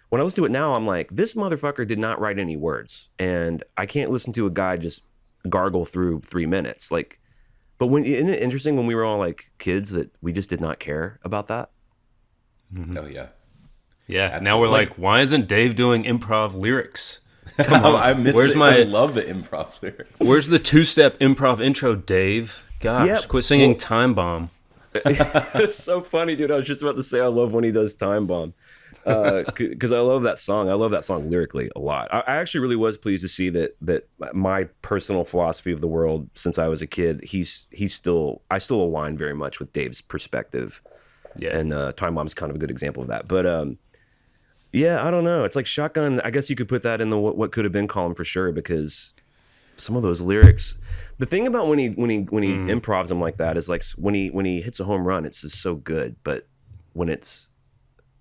Speaker 3: When I listen to it now, I'm like, this motherfucker did not write any words. And I can't listen to a guy just gargle through 3 minutes. Like, but isn't it interesting when we were all like kids that we just did not care about that?
Speaker 1: Mm-hmm. Oh, yeah.
Speaker 2: Yeah.
Speaker 1: Absolutely.
Speaker 2: Now we're like, why isn't Dave doing improv lyrics? Come on.
Speaker 1: I miss
Speaker 2: Where's
Speaker 1: this.
Speaker 2: my?
Speaker 1: I love the improv lyrics.
Speaker 2: Where's the 2-step improv intro, Dave? Gosh,
Speaker 3: Yep.
Speaker 2: quit singing Time Bomb.
Speaker 3: It's so funny, dude. I was just about to say I love when he does Time Bomb. Because I love that song. I love that song lyrically a lot. I actually really was pleased to see that my personal philosophy of the world since I was a kid, I still align very much with Dave's perspective.
Speaker 2: Yeah.
Speaker 3: And Time Bomb's kind of a good example of that. But yeah, I don't know. It's like Shotgun. I guess you could put that in the what could have been column for sure, because some of those lyrics. The thing about when he improvs them like that is like when he hits a home run, it's just so good. But when it's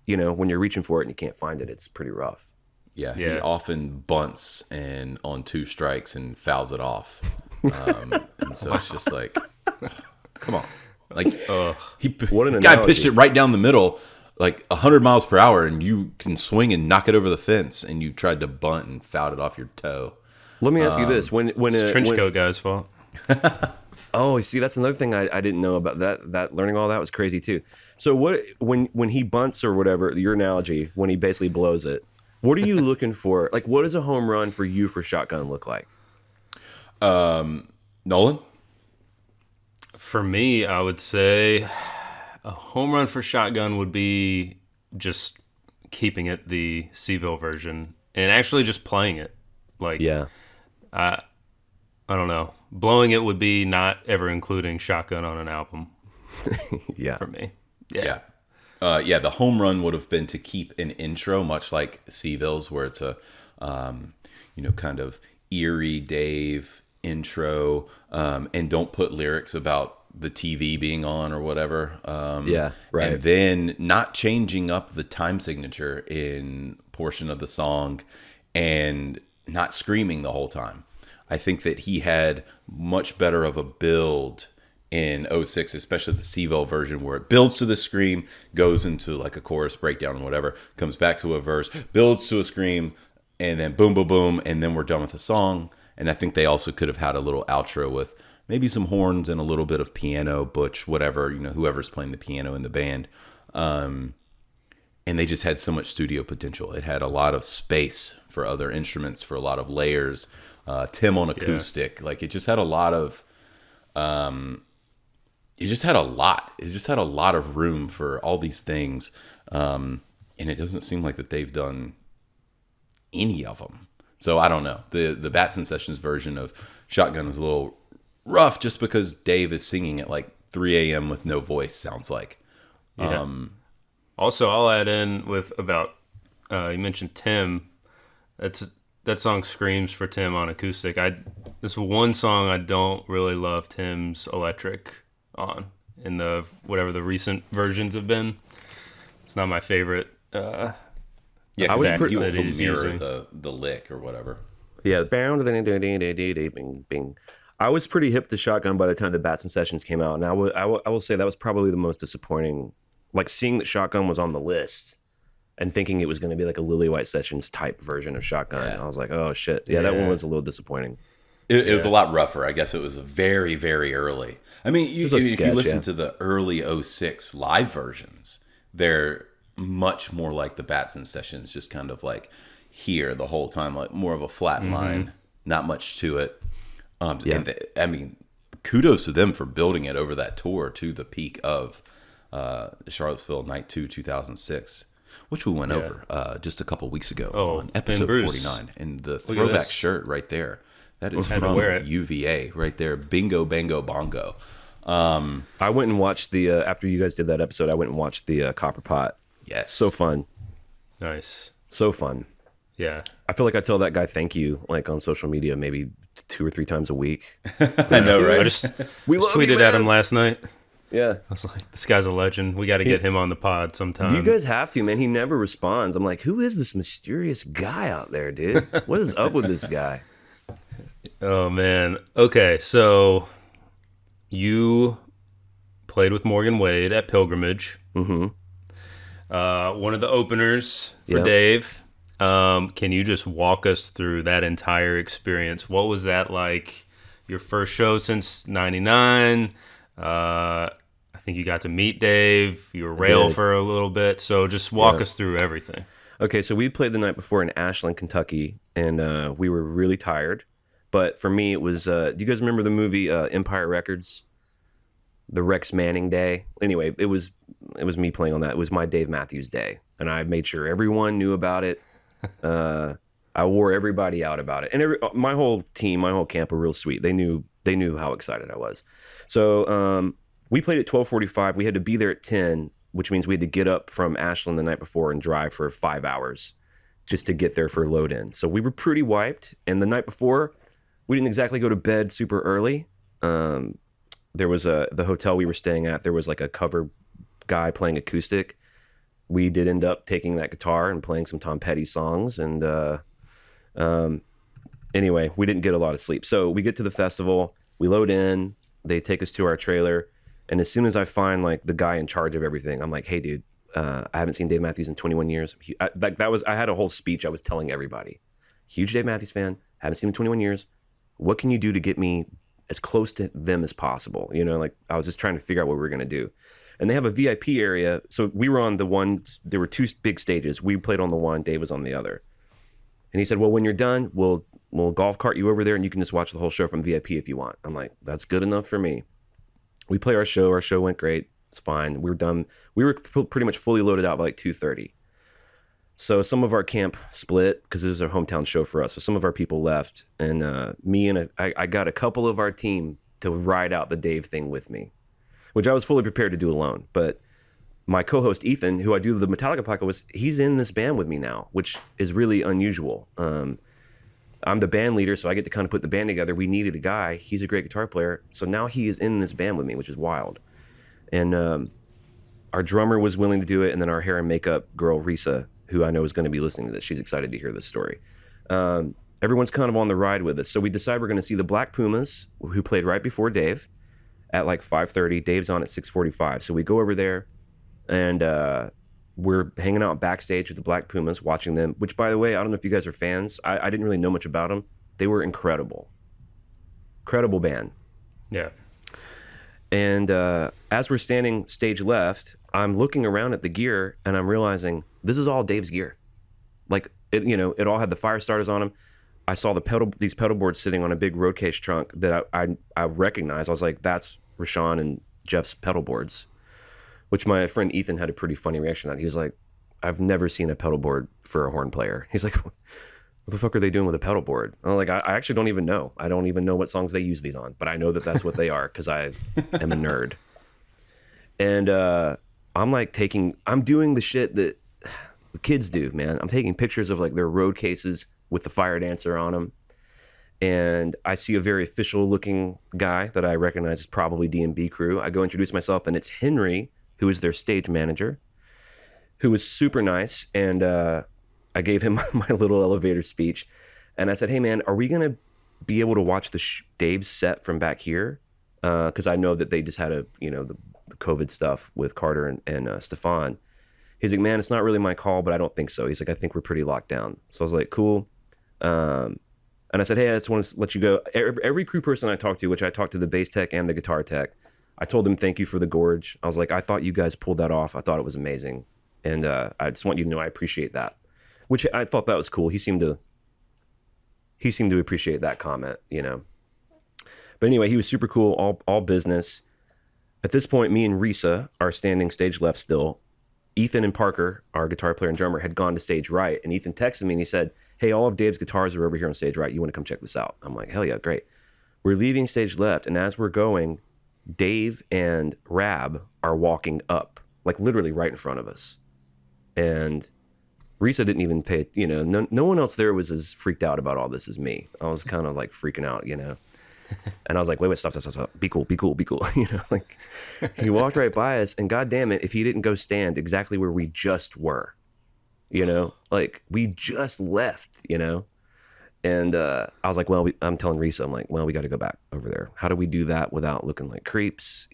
Speaker 3: when you're reaching for it and you can't find it, it's pretty rough.
Speaker 1: Yeah, he often bunts and on 2 strikes and fouls it off. And so it's just like, come on. Like,
Speaker 3: What an
Speaker 1: guy
Speaker 3: analogy.
Speaker 1: pitched it right down the middle, like 100 miles per hour, and you can swing and knock it over the fence, and you tried to bunt and fouled it off your toe.
Speaker 3: Let me ask you this: when
Speaker 2: It's trench coat guy's fault.
Speaker 3: Oh, see, that's another thing I didn't know about that learning all that was crazy too. So when he bunts or whatever, your analogy, when he basically blows it, what are you looking for? Like, what does a home run for you for shotgun look like?
Speaker 1: Nolan?
Speaker 2: For me, I would say a home run for shotgun would be just keeping it the Seville version and actually just playing it. Like,
Speaker 3: Yeah.
Speaker 2: I don't know. Blowing it would be not ever including shotgun on an album
Speaker 3: Yeah.
Speaker 2: for me.
Speaker 1: Yeah. The home run would have been to keep an intro, much like Seville's, where it's a, kind of eerie Dave intro, and don't put lyrics about the TV being on or whatever.
Speaker 3: Yeah, right.
Speaker 1: And then not changing up the time signature in portion of the song and not screaming the whole time. I think that he had much better of a build in '06, especially the Seville version, where it builds to the scream, goes into like a chorus breakdown and whatever, comes back to a verse, builds to a scream, and then boom, boom, boom, and then we're done with the song. And I think they also could have had a little outro with maybe some horns and a little bit of piano, butch, whatever, whoever's playing the piano in the band. And they just had so much studio potential. It had a lot of space for other instruments, for a lot of layers. Tim on acoustic, like it just had a lot of, it just had a lot of room for all these things. And it doesn't seem like that they've done any of them. So I don't know. The Batson Sessions version of Shotgun is a little rough just because Dave is singing at like 3 a.m. with no voice, sounds like.
Speaker 2: Yeah. Also, I'll add in with about, you mentioned Tim. That song screams for Tim on acoustic. This one song I don't really love Tim's electric on in the whatever the recent versions have been. It's not my favorite.
Speaker 1: Yeah,
Speaker 3: I was
Speaker 1: you
Speaker 3: pretty
Speaker 1: will
Speaker 2: that he's
Speaker 1: mirror
Speaker 2: using.
Speaker 1: the lick or whatever.
Speaker 3: Yeah. Bing, bing. I was pretty hip to Shotgun by the time the Batson Sessions came out, and I will say that was probably the most disappointing. Like seeing that Shotgun was on the list and thinking it was going to be like a Lily White Sessions type version of Shotgun.
Speaker 1: Yeah.
Speaker 3: I was like, oh shit. Yeah, that one was a little disappointing.
Speaker 1: It was a lot rougher. I guess it was very, very early. I mean, if you listen to the early '06 live versions, they're much more like the Batson Sessions, just kind of like here the whole time, like more of a flat line, not much to it. And kudos to them for building it over that tour to the peak of Charlottesville Night 2 2006, which we went over just a couple weeks ago on episode 49. And the throwback shirt right there, that is from UVA right there. Bingo, bango, bongo.
Speaker 3: I went and watched after you guys did that episode, I went and watched the Copper Pot.
Speaker 1: Yes.
Speaker 3: So fun.
Speaker 2: Nice.
Speaker 3: So fun.
Speaker 2: Yeah.
Speaker 3: I feel like I tell that guy thank you like on social media maybe 2 or 3 times a week.
Speaker 1: I know, right?
Speaker 2: I just tweeted at him last night.
Speaker 3: Yeah.
Speaker 2: I was like, this guy's a legend. We got to get him on the pod sometime.
Speaker 3: You guys have to, man. He never responds. I'm like, who is this mysterious guy out there, dude? What is up with this guy?
Speaker 2: Oh, man. Okay, so you played with Morgan Wade at Pilgrimage.
Speaker 3: Mm-hmm.
Speaker 2: One of the openers for Dave. Can you just walk us through that entire experience? What was that like? Your first show since '99. I think you got to meet Dave. You were rail for a little bit. So just walk us through everything.
Speaker 3: Okay, so we played the night before in Ashland, Kentucky, and we were really tired. But for me, it was. Do you guys remember the movie Empire Records? The Rex Manning Day. Anyway, it was me playing on that. It was my Dave Matthews Day, and I made sure everyone knew about it. I wore everybody out about it, and my whole team, my whole camp were real sweet. They knew how excited I was. So we played at 12:45. We had to be there at 10, which means we had to get up from Ashland the night before and drive for 5 hours just to get there for load in. So we were pretty wiped. And the night before, we didn't exactly go to bed super early. There was the hotel we were staying at. There was like a cover guy playing acoustic. We did end up taking that guitar and playing some Tom Petty songs. And anyway, we didn't get a lot of sleep. So we get to the festival. We load in. They take us to our trailer. And as soon as I find like the guy in charge of everything, I'm like, hey, dude, I haven't seen Dave Matthews in 21 years. I had a whole speech I was telling everybody. Huge Dave Matthews fan. Haven't seen him in 21 years. What can you do to get me as close to them as possible. You know, like I was just trying to figure out what we were going to do. And they have a VIP area. So we were on the one, there were two big stages. We played on the one, Dave was on the other. And he said, well, when you're done, we'll golf cart you over there and you can just watch the whole show from VIP if you want. I'm like, that's good enough for me. We play our show. Our show went great. It's fine. We were done. We were pretty much fully loaded out by like 2:30. So some of our camp split because it was a hometown show for us. So some of our people left, and me and I got a couple of our team to ride out the Dave thing with me, which I was fully prepared to do alone. But my co-host Ethan, who I do the Metallica podcast, he's in this band with me now, which is really unusual. I'm the band leader, so I get to kind of put the band together. We needed a guy. He's a great guitar player, so now he is in this band with me, which is wild. And our drummer was willing to do it, and then our hair and makeup girl Risa, who I know is going to be listening to this, she's excited to hear this story. Everyone's kind of on the ride with us. So we decide we're going to see the Black Pumas, who played right before Dave, at like 5:30. Dave's on at 6:45. So we go over there, and we're hanging out backstage with the Black Pumas, watching them, which, by the way, I don't know if you guys are fans. I didn't really know much about them. They were incredible. Incredible band.
Speaker 2: Yeah.
Speaker 3: And as we're standing stage left, I'm looking around at the gear, and I'm realizing this is all Dave's gear. Like, it all had the fire starters on them. I saw these pedal boards sitting on a big road case trunk that I recognized. I was like, that's Rashawn and Jeff's pedal boards, which my friend Ethan had a pretty funny reaction on. He was like, I've never seen a pedal board for a horn player. He's like, what the fuck are they doing with a pedal board? I'm like, I actually don't even know. I don't even know what songs they use these on, but I know that that's what they are because I am a nerd. And I'm doing the shit that the kids do, man. I'm taking pictures of like their road cases with the fire dancer on them. And I see a very official looking guy that I recognize as probably DMB crew. I go introduce myself, and it's Henry, who is their stage manager, who was super nice. And I gave him my little elevator speech. And I said, hey, man, are we going to be able to watch Dave's set from back here? Because I know that they just had the COVID stuff with Carter and Stefan. He's like, man, it's not really my call, but I don't think so. He's like, I think we're pretty locked down. So I was like, cool. And I said, hey, I just want to let you go. Every crew person I talked to, which I talked to the bass tech and the guitar tech, I told them thank you for the gorge. I was like, I thought you guys pulled that off. I thought it was amazing. And I just want you to know I appreciate that. Which I thought that was cool. He seemed to appreciate that comment, But anyway, he was super cool, all business. At this point, me and Risa are standing stage left still. Ethan and Parker, our guitar player and drummer, had gone to stage right. And Ethan texted me and he said, hey, all of Dave's guitars are over here on stage right. You want to come check this out? I'm like, hell yeah, great. We're leaving stage left. And as we're going, Dave and Rab are walking up, like literally right in front of us. And Risa didn't even pay, no one else there was as freaked out about all this as me. I was kind of like freaking out, And I was like, wait, stop. Be cool. Like he walked right by us, and God damn it, if he didn't go stand exactly where we just were, like we just left, And I was like, well, I'm telling Risa, I'm like, well, we got to go back over there. How do we do that without looking like creeps?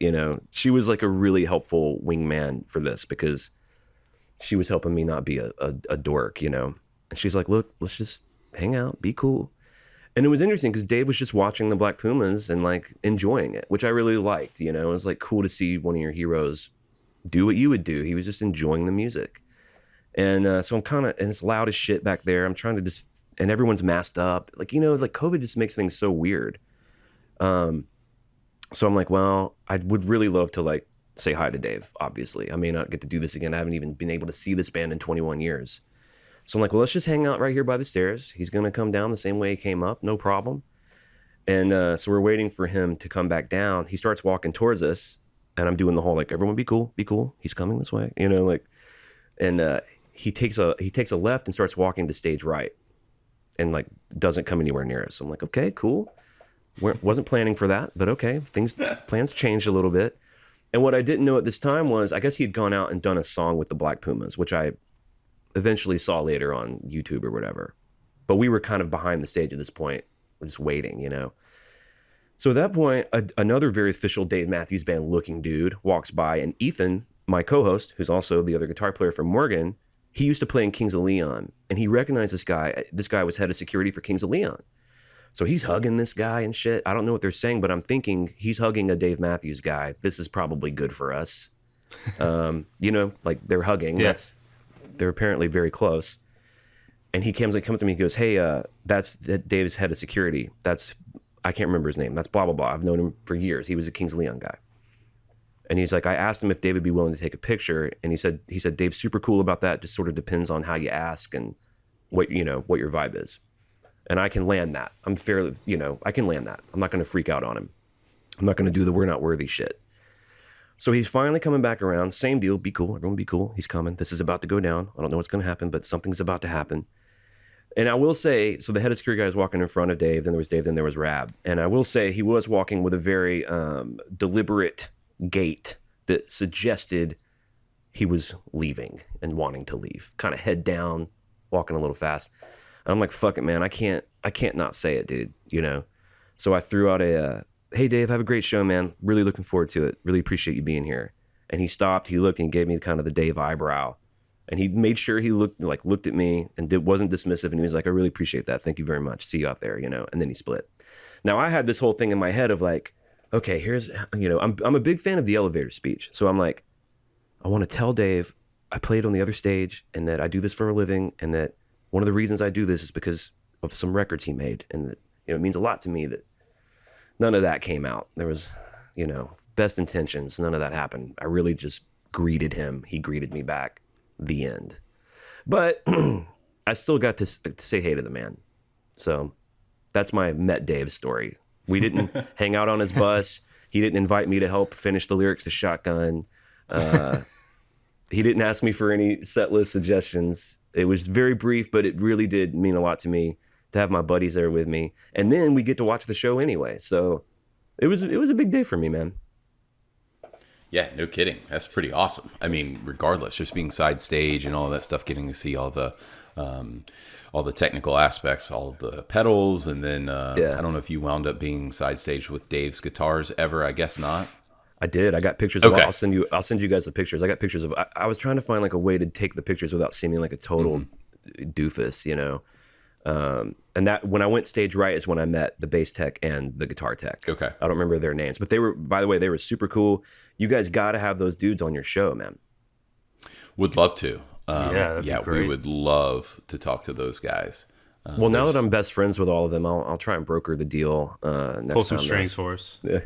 Speaker 3: She was like a really helpful wingman for this because she was helping me not be a dork, And she's like, look, let's just hang out, be cool. And it was interesting because Dave was just watching the Black Pumas and like enjoying it, which I really liked. It was like cool to see one of your heroes do what you would do. He was just enjoying the music. And so I'm kind of, and it's loud as shit back there. I'm trying to just, and everyone's masked up. Like, like COVID just makes things so weird. So I'm like, well, I would really love to like say hi to Dave, obviously. I may not get to do this again. I haven't even been able to see this band in 21 years. So I'm like, well, let's just hang out right here by the stairs. He's going to come down the same way he came up. No problem. And so we're waiting for him to come back down. He starts walking towards us, and I'm doing the whole, like, everyone be cool. He's coming this way, and he takes a left and starts walking to stage right and, like, doesn't come anywhere near us. So I'm like, okay, cool. Wasn't planning for that, but okay. Plans changed a little bit. And what I didn't know at this time was I guess he had gone out and done a song with the Black Pumas, which I eventually saw later on YouTube or whatever. But we were kind of behind the stage at this point, just waiting, So at that point, another very official Dave Matthews Band looking dude walks by, and Ethan, my co-host, who's also the other guitar player from Morgan, he used to play in Kings of Leon, and he recognized this guy. This guy was head of security for Kings of Leon. So he's hugging this guy and shit. I don't know what they're saying, but I'm thinking he's hugging a Dave Matthews guy. This is probably good for us. Like they're hugging.
Speaker 2: Yeah.
Speaker 3: They're apparently very close. And he comes to me, he goes, hey, that's Dave's head of security. I can't remember his name. That's blah, blah, blah. I've known him for years. He was a Kings of Leon guy. And he's like, I asked him if Dave would be willing to take a picture. And he said, Dave's super cool about that. Just sort of depends on how you ask and what your vibe is. And I can land that. I'm fairly, I can land that. I'm not going to freak out on him. I'm not going to do the we're not worthy shit. So he's finally coming back around. Same deal. Be cool. Everyone be cool. He's coming. This is about to go down. I don't know what's going to happen, but something's about to happen. And I will say, so the head of security guy was walking in front of Dave. Then there was Dave. Then there was Rab. And I will say he was walking with a very deliberate gait that suggested he was leaving and wanting to leave. Kind of head down, walking a little fast. And I'm like, fuck it, man. I can't not say it, dude. So I threw out hey, Dave, have a great show, man. Really looking forward to it. Really appreciate you being here. And he stopped, he looked, and he gave me kind of the Dave eyebrow. And he made sure he looked at me and wasn't dismissive. And he was like, I really appreciate that. Thank you very much. See you out there, And then he split. Now, I had this whole thing in my head of like, okay, here's, I'm a big fan of the elevator speech. So I'm like, I want to tell Dave I played on the other stage and that I do this for a living. And that one of the reasons I do this is because of some records he made. And that, it means a lot to me that none of that came out. There was, best intentions. None of that happened. I really just greeted him. He greeted me back. The end. But I still got to say hey to the man. So that's my Met Dave story. We didn't hang out on his bus. He didn't invite me to help finish the lyrics to Shotgun. He didn't ask me for any set list suggestions. It was very brief, but it really did mean a lot to me to have my buddies there with me. And then we get to watch the show anyway. So it was a big day for me, man.
Speaker 1: Yeah, no kidding. That's pretty awesome. I mean, regardless, just being side stage and all that stuff, getting to see all the technical aspects, all the pedals, and then I don't know if you wound up being side stage with Dave's guitars ever. I guess not.
Speaker 3: I did. I got pictures. Okay. I'll send you guys the pictures. I got pictures of. I was trying to find like a way to take the pictures without seeming like a total doofus, And that when I went stage right is when I met the bass tech and the guitar tech.
Speaker 1: Okay.
Speaker 3: I don't remember their names, but they were, by the way, they were super cool. You guys got to have those dudes on your show, man.
Speaker 1: Would love to.
Speaker 2: That'd be great.
Speaker 1: We would love to talk to those guys.
Speaker 3: Well, now that I'm best friends with all of them, I'll try and broker the deal next time.
Speaker 2: Pull some strings for us.
Speaker 3: Yeah.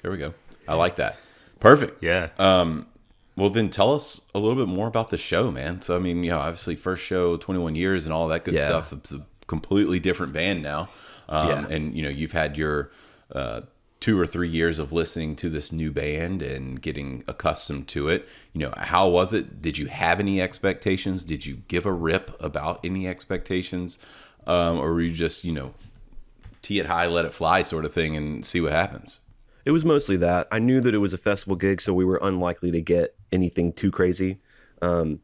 Speaker 1: There we go. I like that. Perfect.
Speaker 2: Yeah.
Speaker 1: Well, then tell us a little bit more about the show, man. So, I mean, obviously first show, 21 years and all that good stuff. It's a completely different band now. And, you've had your 2 or 3 years of listening to this new band and getting accustomed to it. How was it? Did you have any expectations? Did you give a rip about any expectations? Or were you just, tee it high, let it fly sort of thing and see what happens?
Speaker 3: It was mostly that. I knew that it was a festival gig, so we were unlikely to get anything too crazy. And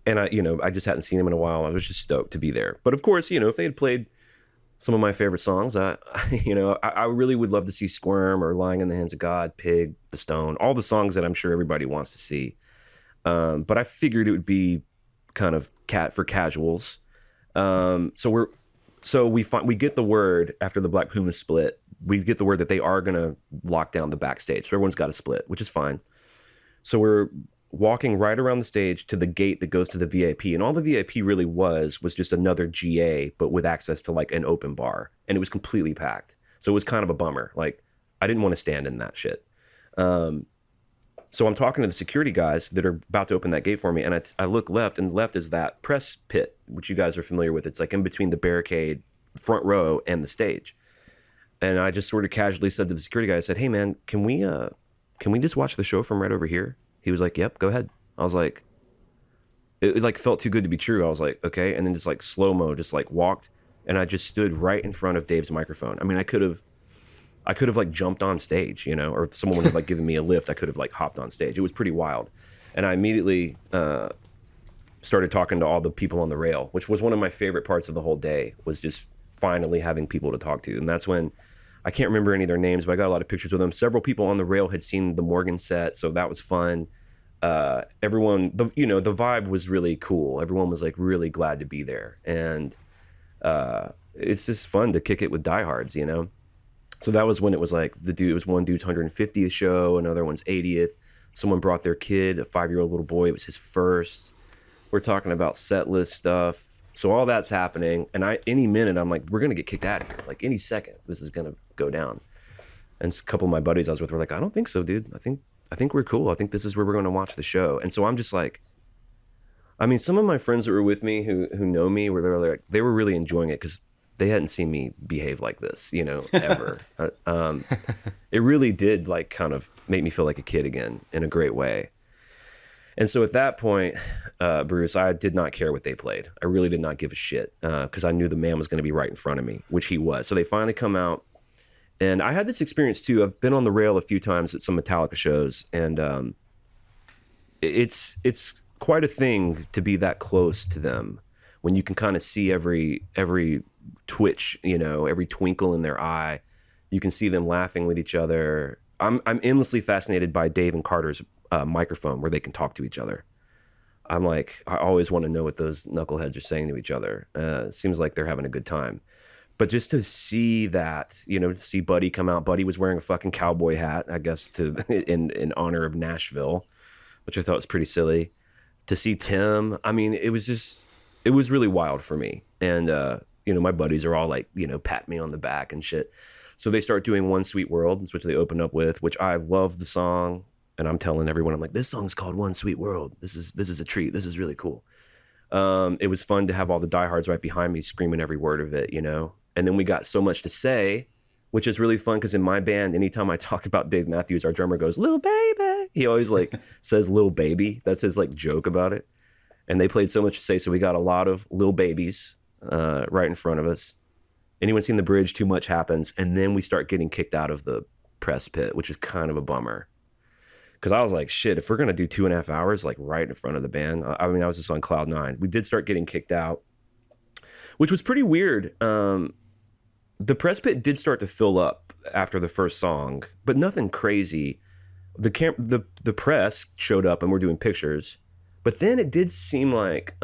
Speaker 3: I just hadn't seen him in a while. I was just stoked to be there. But of course, if they had played some of my favorite songs, I really would love to see Squirm or Lying in the Hands of God, Pig, The Stone, all the songs that I'm sure everybody wants to see. But I figured it would be kind of for casuals. So we get the word after the Black Puma split. We get the word that they are going to lock down the backstage. So everyone's got to split, which is fine. So we're walking right around the stage to the gate that goes to the VIP. And all the VIP really was just another GA, but with access to like an open bar. And it was completely packed. So it was kind of a bummer. Like, I didn't want to stand in that shit. So I'm talking to the security guys that are about to open that gate for me. And I look left, and left is that press pit, which you guys are familiar with. It's like in between the barricade, front row, and the stage. And I just sort of casually said to the security guy, I said, hey, man, can we just watch the show from right over here? He was like, yep, go ahead. I was like, it like felt too good to be true. I was like, okay. And then just like slow-mo, just like walked. And I just stood right in front of Dave's microphone. I mean, I could have like jumped on stage, or if someone would have like given me a lift, I could have like hopped on stage. It was pretty wild. And I immediately started talking to all the people on the rail, which was one of my favorite parts of the whole day, was just finally having people to talk to. And that's when, I can't remember any of their names, but I got a lot of pictures with them. Several people on the rail had seen the Morgan set, so that was fun. Everyone, the vibe was really cool. Everyone was like really glad to be there. And it's just fun to kick it with diehards, you know? So that was when it was like it was one dude's 150th show, another one's 80th. Someone brought their kid, a 5-year-old little boy. It was his first. We're talking about set list stuff. So all that's happening. And any minute, I'm like, we're going to get kicked out of here. Like any second, this is going to go down. And a couple of my buddies I was with were like, I don't think so, dude. I think we're cool. I think this is where we're going to watch the show. And so I'm just like, I mean, some of my friends that were with me who know me, they were really enjoying it because they hadn't seen me behave like this, you know, ever. It really did like kind of make me feel like a kid again in a great way. And so at that point, Bruce, I did not care what they played. I really did not give a shit because I knew the man was going to be right in front of me, which he was. So they finally come out. And I had this experience too. I've been on the rail a few times at some Metallica shows. And it's quite a thing to be that close to them when you can kind of see every twitch, you know, every twinkle in their eye. You can see them laughing with each other. I'm endlessly fascinated by Dave and Carter's microphone where they can talk to each other. I'm like, I always want to know what those knuckleheads are saying to each other. It seems like they're having a good time. But just to see that, you know, to see Buddy come out. Buddy was wearing a fucking cowboy hat, I guess, in honor of Nashville, which I thought was pretty silly. To see Tim, I mean, it was really wild for me. And, you know, my buddies are all like, you know, pat me on the back and shit. So they start doing One Sweet World, which they open up with, which I love the song. And I'm telling everyone, I'm like, this song's called One Sweet World. This is a treat. This is really cool. It was fun to have all the diehards right behind me screaming every word of it, you know? And then we got So Much to Say, which is really fun because in my band, anytime I talk about Dave Matthews, our drummer goes, "Little baby." He always like says "little baby." That's his like joke about it. And they played So Much to Say, so we got a lot of little babies right in front of us. Anyone seen the bridge? Too Much Happens. And then we start getting kicked out of the press pit, which is kind of a bummer. Because I was like, shit, if we're going to do 2.5 hours, like right in front of the band, I mean, I was just on cloud nine. We did start getting kicked out, which was pretty weird. The press pit did start to fill up after the first song, but nothing crazy. The press showed up and we're doing pictures, but then it did seem like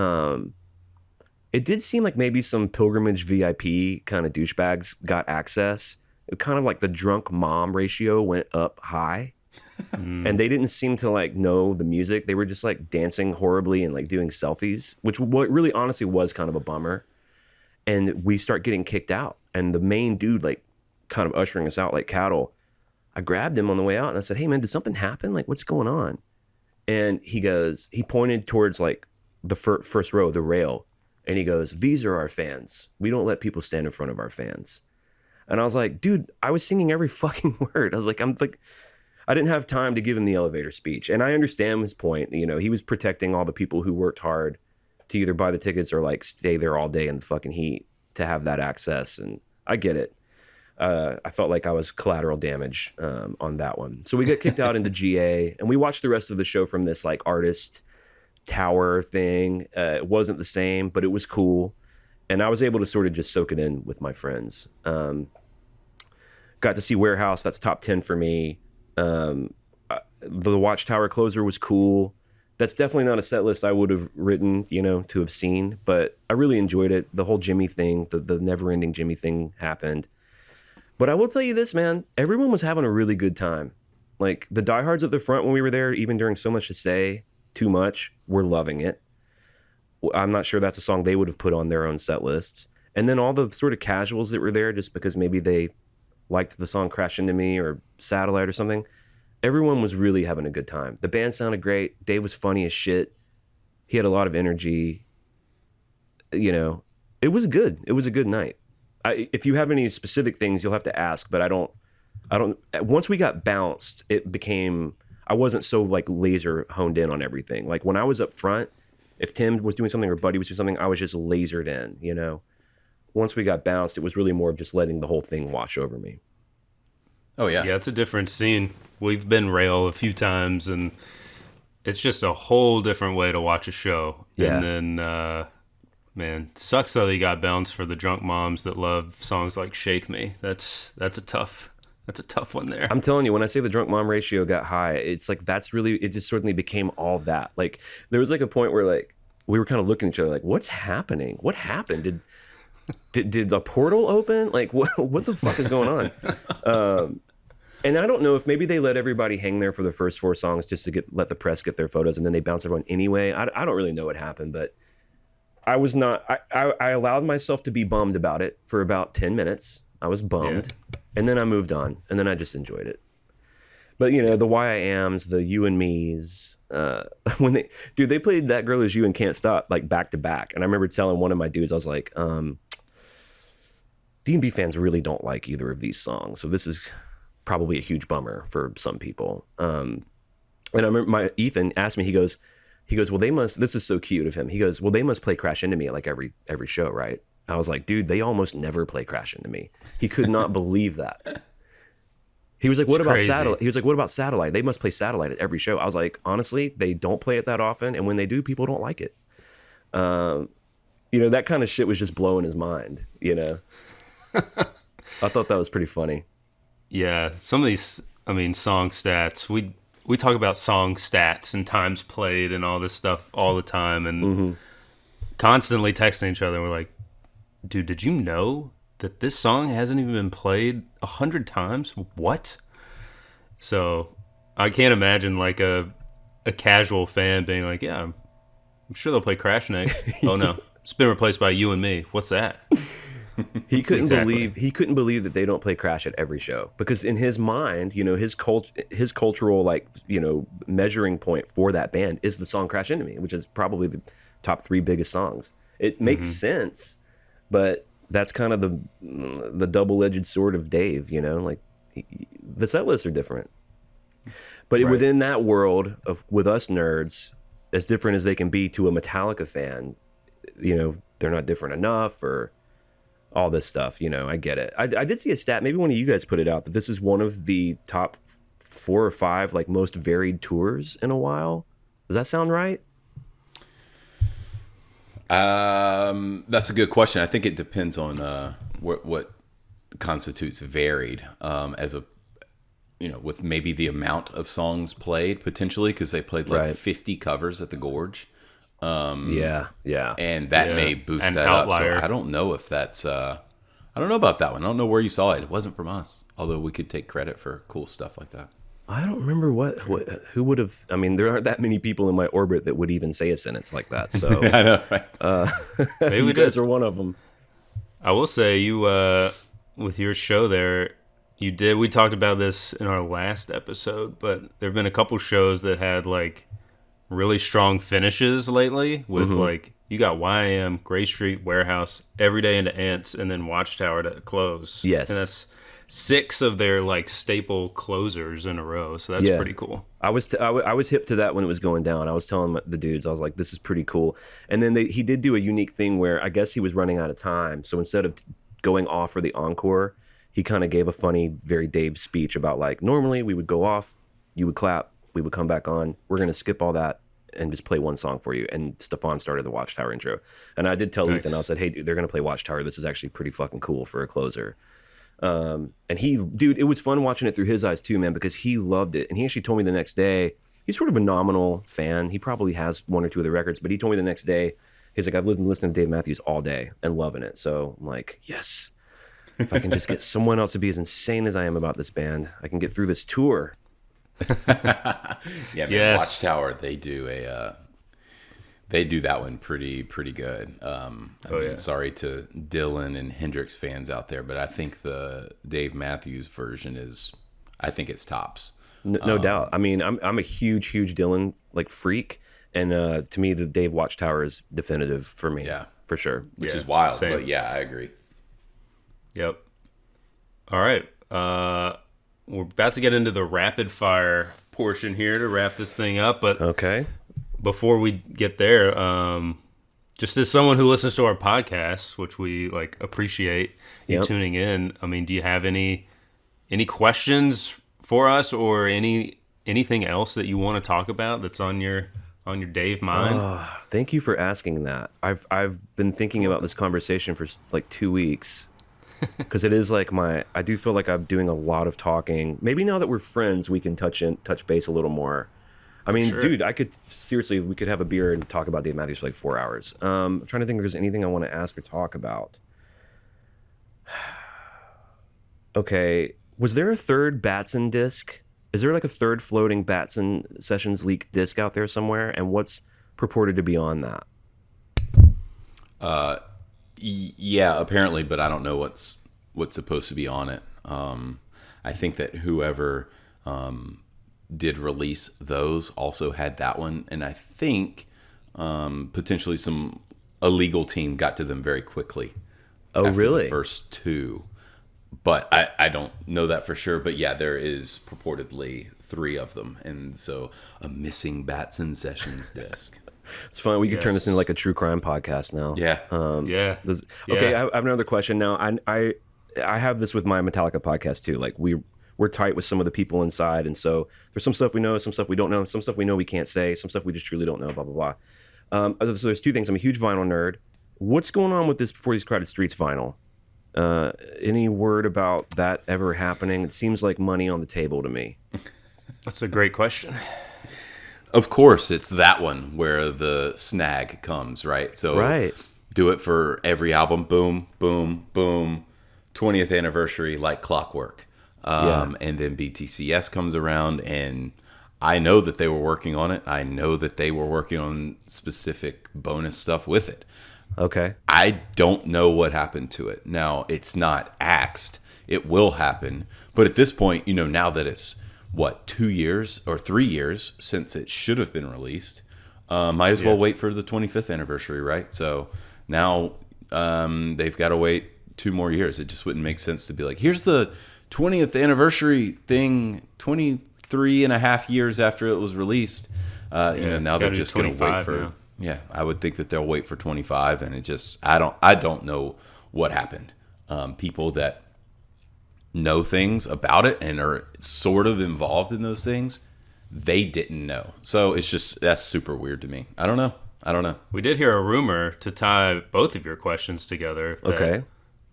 Speaker 3: maybe some pilgrimage VIP kind of douchebags got access. It kind of like the drunk mom ratio went up high. And they didn't seem to like know the music. They were just like dancing horribly and like doing selfies, which what really honestly was kind of a bummer. And we start getting kicked out. And the main dude like kind of ushering us out like cattle. I grabbed him on the way out and I said, "Hey man, did something happen? Like what's going on?" And he pointed towards like the first row, the rail. And he goes, "These are our fans. We don't let people stand in front of our fans." And I was like, dude, I was singing every fucking word. I didn't have time to give him the elevator speech. And I understand his point. You know, he was protecting all the people who worked hard to either buy the tickets or like stay there all day in the fucking heat to have that access. And I get it. I felt like I was collateral damage on that one. So we got kicked out into GA and we watched the rest of the show from this like artist tower thing. It wasn't the same, but it was cool. And I was able to sort of just soak it in with my friends. Got to see Warehouse. That's top 10 for me. The Watchtower closer was cool. That's definitely not a set list I would have written, you know, to have seen, but I really enjoyed it. The whole Jimmy thing, the never-ending Jimmy thing happened. But I will tell you this, man, everyone was having a really good time. Like the diehards at the front when we were there, even during So Much to Say, Too Much, were loving it. I'm not sure that's a song they would have put on their own set lists. And then all the sort of casuals that were there just because maybe they liked the song Crash Into Me or Satellite or something. Everyone was really having a good time. The band sounded great. Dave was funny as shit. He had a lot of energy. You know, it was good. It was a good night. If you have any specific things, you'll have to ask, but I don't, once we got bounced, it became, I wasn't so like laser honed in on everything. Like when I was up front, if Tim was doing something or Buddy was doing something, I was just lasered in, you know? Once we got bounced, it was really more of just letting the whole thing wash over me.
Speaker 1: Oh, yeah.
Speaker 2: Yeah, it's a different scene. We've been rail a few times, and it's just a whole different way to watch a show.
Speaker 3: Yeah.
Speaker 2: And then, man, sucks that he got bounced for the drunk moms that love songs like Shake Me. That's a tough one there.
Speaker 3: I'm telling you, when I say the drunk mom ratio got high, it's like it just suddenly became all that. Like there was like a point where like we were kind of looking at each other like, what's happening? What happened? did the portal open? Like, what the fuck is going on? And I don't know if maybe they let everybody hang there for the first 4 songs just to let the press get their photos, and then they bounce everyone anyway. I don't really know what happened, but I was not. I allowed myself to be bummed about it for about 10 minutes. I was bummed, and then I moved on, and then I just enjoyed it. But you know, the Why I Ams, the You and Me's, when they played That Girl Is You and Can't Stop like back to back, and I remember telling one of my dudes, I was like, D&B fans really don't like either of these songs, so this is probably a huge bummer for some people. And I remember Ethan asked me, he goes, well, they must, this is so cute of him. He goes, well, they must play Crash Into Me at like every show, right? I was like, dude, they almost never play Crash Into Me. He could not believe that. He was like, what about Satellite? He was like, what about Satellite? They must play Satellite at every show. I was like, honestly, they don't play it that often. And when they do, people don't like it. You know, that kind of shit was just blowing his mind, you know? I thought that was pretty funny.
Speaker 2: Yeah, some of these, I mean, song stats. We talk about song stats and times played and all this stuff all the time, and constantly texting each other. We're like, dude, did you know that this song hasn't even been played 100 times? What? So I can't imagine like a casual fan being like, yeah, I'm sure they'll play Crash next. Oh no, it's been replaced by You and Me. What's that?
Speaker 3: He couldn't believe that they don't play Crash at every show, because in his mind, you know, his cultural, like, you know, measuring point for that band is the song Crash Into Me, which is probably the top 3 biggest songs. It makes sense, but that's kind of the double-edged sword of Dave, you know, like the set lists are different. But within that world with us nerds, as different as they can be to a Metallica fan, you know, they're not different enough, or all this stuff, you know, I get it. I did see a stat, maybe one of you guys put it out, that this is one of the top 4 or 5 like most varied tours in a while. Does that sound right?
Speaker 1: That's a good question. I think it depends on what constitutes varied, as a, you know, with maybe the amount of songs played potentially, because they played like 50 covers at the Gorge.
Speaker 3: Yeah.
Speaker 1: And that may boost that outlier up. So I don't know if that's, I don't know about that one. I don't know where you saw it. It wasn't from us, although we could take credit for cool stuff like that.
Speaker 3: I don't remember who would have. I mean, there aren't that many people in my orbit that would even say a sentence like that. So
Speaker 1: I know, right?
Speaker 3: Maybe you guys are one of them.
Speaker 2: I will say, you with your show there, you did. We talked about this in our last episode, but there have been a couple shows that had like really strong finishes lately. With like, you got YM, Gray Street, Warehouse, Every Day into Ants, and then Watchtower to close.
Speaker 3: Yes,
Speaker 2: and that's 6 of their like staple closers in a row, so that's pretty cool.
Speaker 3: I was hip to that when it was going down. I was telling the dudes, I was like, this is pretty cool. And then he did do a unique thing where I guess he was running out of time, so instead of going off for the encore, he kind of gave a funny, very Dave speech about like, normally we would go off, you would clap, we would come back on, we're gonna skip all that and just play one song for you. And Stefan started the Watchtower intro, and I did tell Ethan, I said, hey dude, they're gonna play Watchtower, this is actually pretty fucking cool for a closer. And it was fun watching it through his eyes too, man, because he loved it. And he actually told me the next day, he's sort of a nominal fan. He probably has 1 or 2 of the records, but he told me the next day, he's like, I've lived and listened to Dave Matthews all day and loving it. So I'm like, yes, if I can just get someone else to be as insane as I am about this band, I can get through this tour.
Speaker 1: Yeah, man, yes. Watchtower, they do that one pretty good. Sorry to Dylan and Hendrix fans out there, but I think the Dave Matthews version it's tops.
Speaker 3: No doubt. I mean, I'm a huge Dylan like freak, and to me, the Dave Watchtower is definitive for me. Yeah, for sure.
Speaker 1: Which is wild, same. But yeah, I agree.
Speaker 2: Yep. All right. We're about to get into the rapid fire portion here to wrap this thing up, but
Speaker 3: okay.
Speaker 2: Before we get there, just as someone who listens to our podcast, which we like appreciate you tuning in, I mean, do you have any questions for us, or anything else that you want to talk about that's on your Dave mind?
Speaker 3: Thank you for asking that. I've been thinking about this conversation for like 2 weeks, because it is like I do feel like I'm doing a lot of talking. Maybe now that we're friends, we can touch base a little more. I mean, sure. Dude, we could have a beer and talk about Dave Matthews for like 4 hours. I'm trying to think if there's anything I want to ask or talk about. Okay, was there a third Batson disc? Is there like a third floating Batson Sessions leak disc out there somewhere? And what's purported to be on that?
Speaker 1: Yeah, apparently, but I don't know what's supposed to be on it. I think that whoever did release those also had that one, and I think potentially a legal team got to them very quickly.
Speaker 3: Oh,
Speaker 1: After
Speaker 3: really?
Speaker 1: the first two, but I don't know that for sure. But yeah, there is purportedly 3 of them, and so a missing Batson Sessions disc.
Speaker 3: It's fun. We could turn this
Speaker 2: Yes.
Speaker 3: into like a true crime podcast now.
Speaker 1: Yeah.
Speaker 2: Yeah.
Speaker 3: Okay,
Speaker 2: Yeah.
Speaker 3: I have another question now. I have this with my Metallica podcast too. Like we're tight with some of the people inside, and so there's some stuff we know, some stuff we don't know, some stuff we know we can't say, some stuff we just truly don't know. Blah blah blah. So there's 2 things. I'm a huge vinyl nerd. What's going on with this Before These Crowded Streets vinyl? Any word about that ever happening? It seems like money on the table to me.
Speaker 2: That's a great question.
Speaker 1: Of course, it's that one where the snag comes, right? So
Speaker 3: Right.
Speaker 1: do it for every album. Boom, boom, boom. 20th anniversary, like clockwork.
Speaker 3: Yeah.
Speaker 1: And then BTCS comes around, and I know that they were working on it. I know that they were working on specific bonus stuff with it.
Speaker 3: Okay.
Speaker 1: I don't know what happened to it. Now, it's not axed. It will happen. But at this point, now that it's, 2 years or 3 years since it should have been released, might as well wait for the 25th anniversary, right? So now they've got to wait 2 more years. It just wouldn't make sense to be like, here's the 20th anniversary thing 23 and a half years after it was released. Now they're
Speaker 2: gotta do
Speaker 1: just going to wait
Speaker 2: 25
Speaker 1: for...
Speaker 2: now.
Speaker 1: Yeah, I would think that they'll wait for 25, and it just I don't know what happened. People that know things about it and are sort of involved in those things, they didn't know. So that's super weird to me. I don't know.
Speaker 2: We did hear a rumor to tie both of your questions together. That,
Speaker 3: Okay.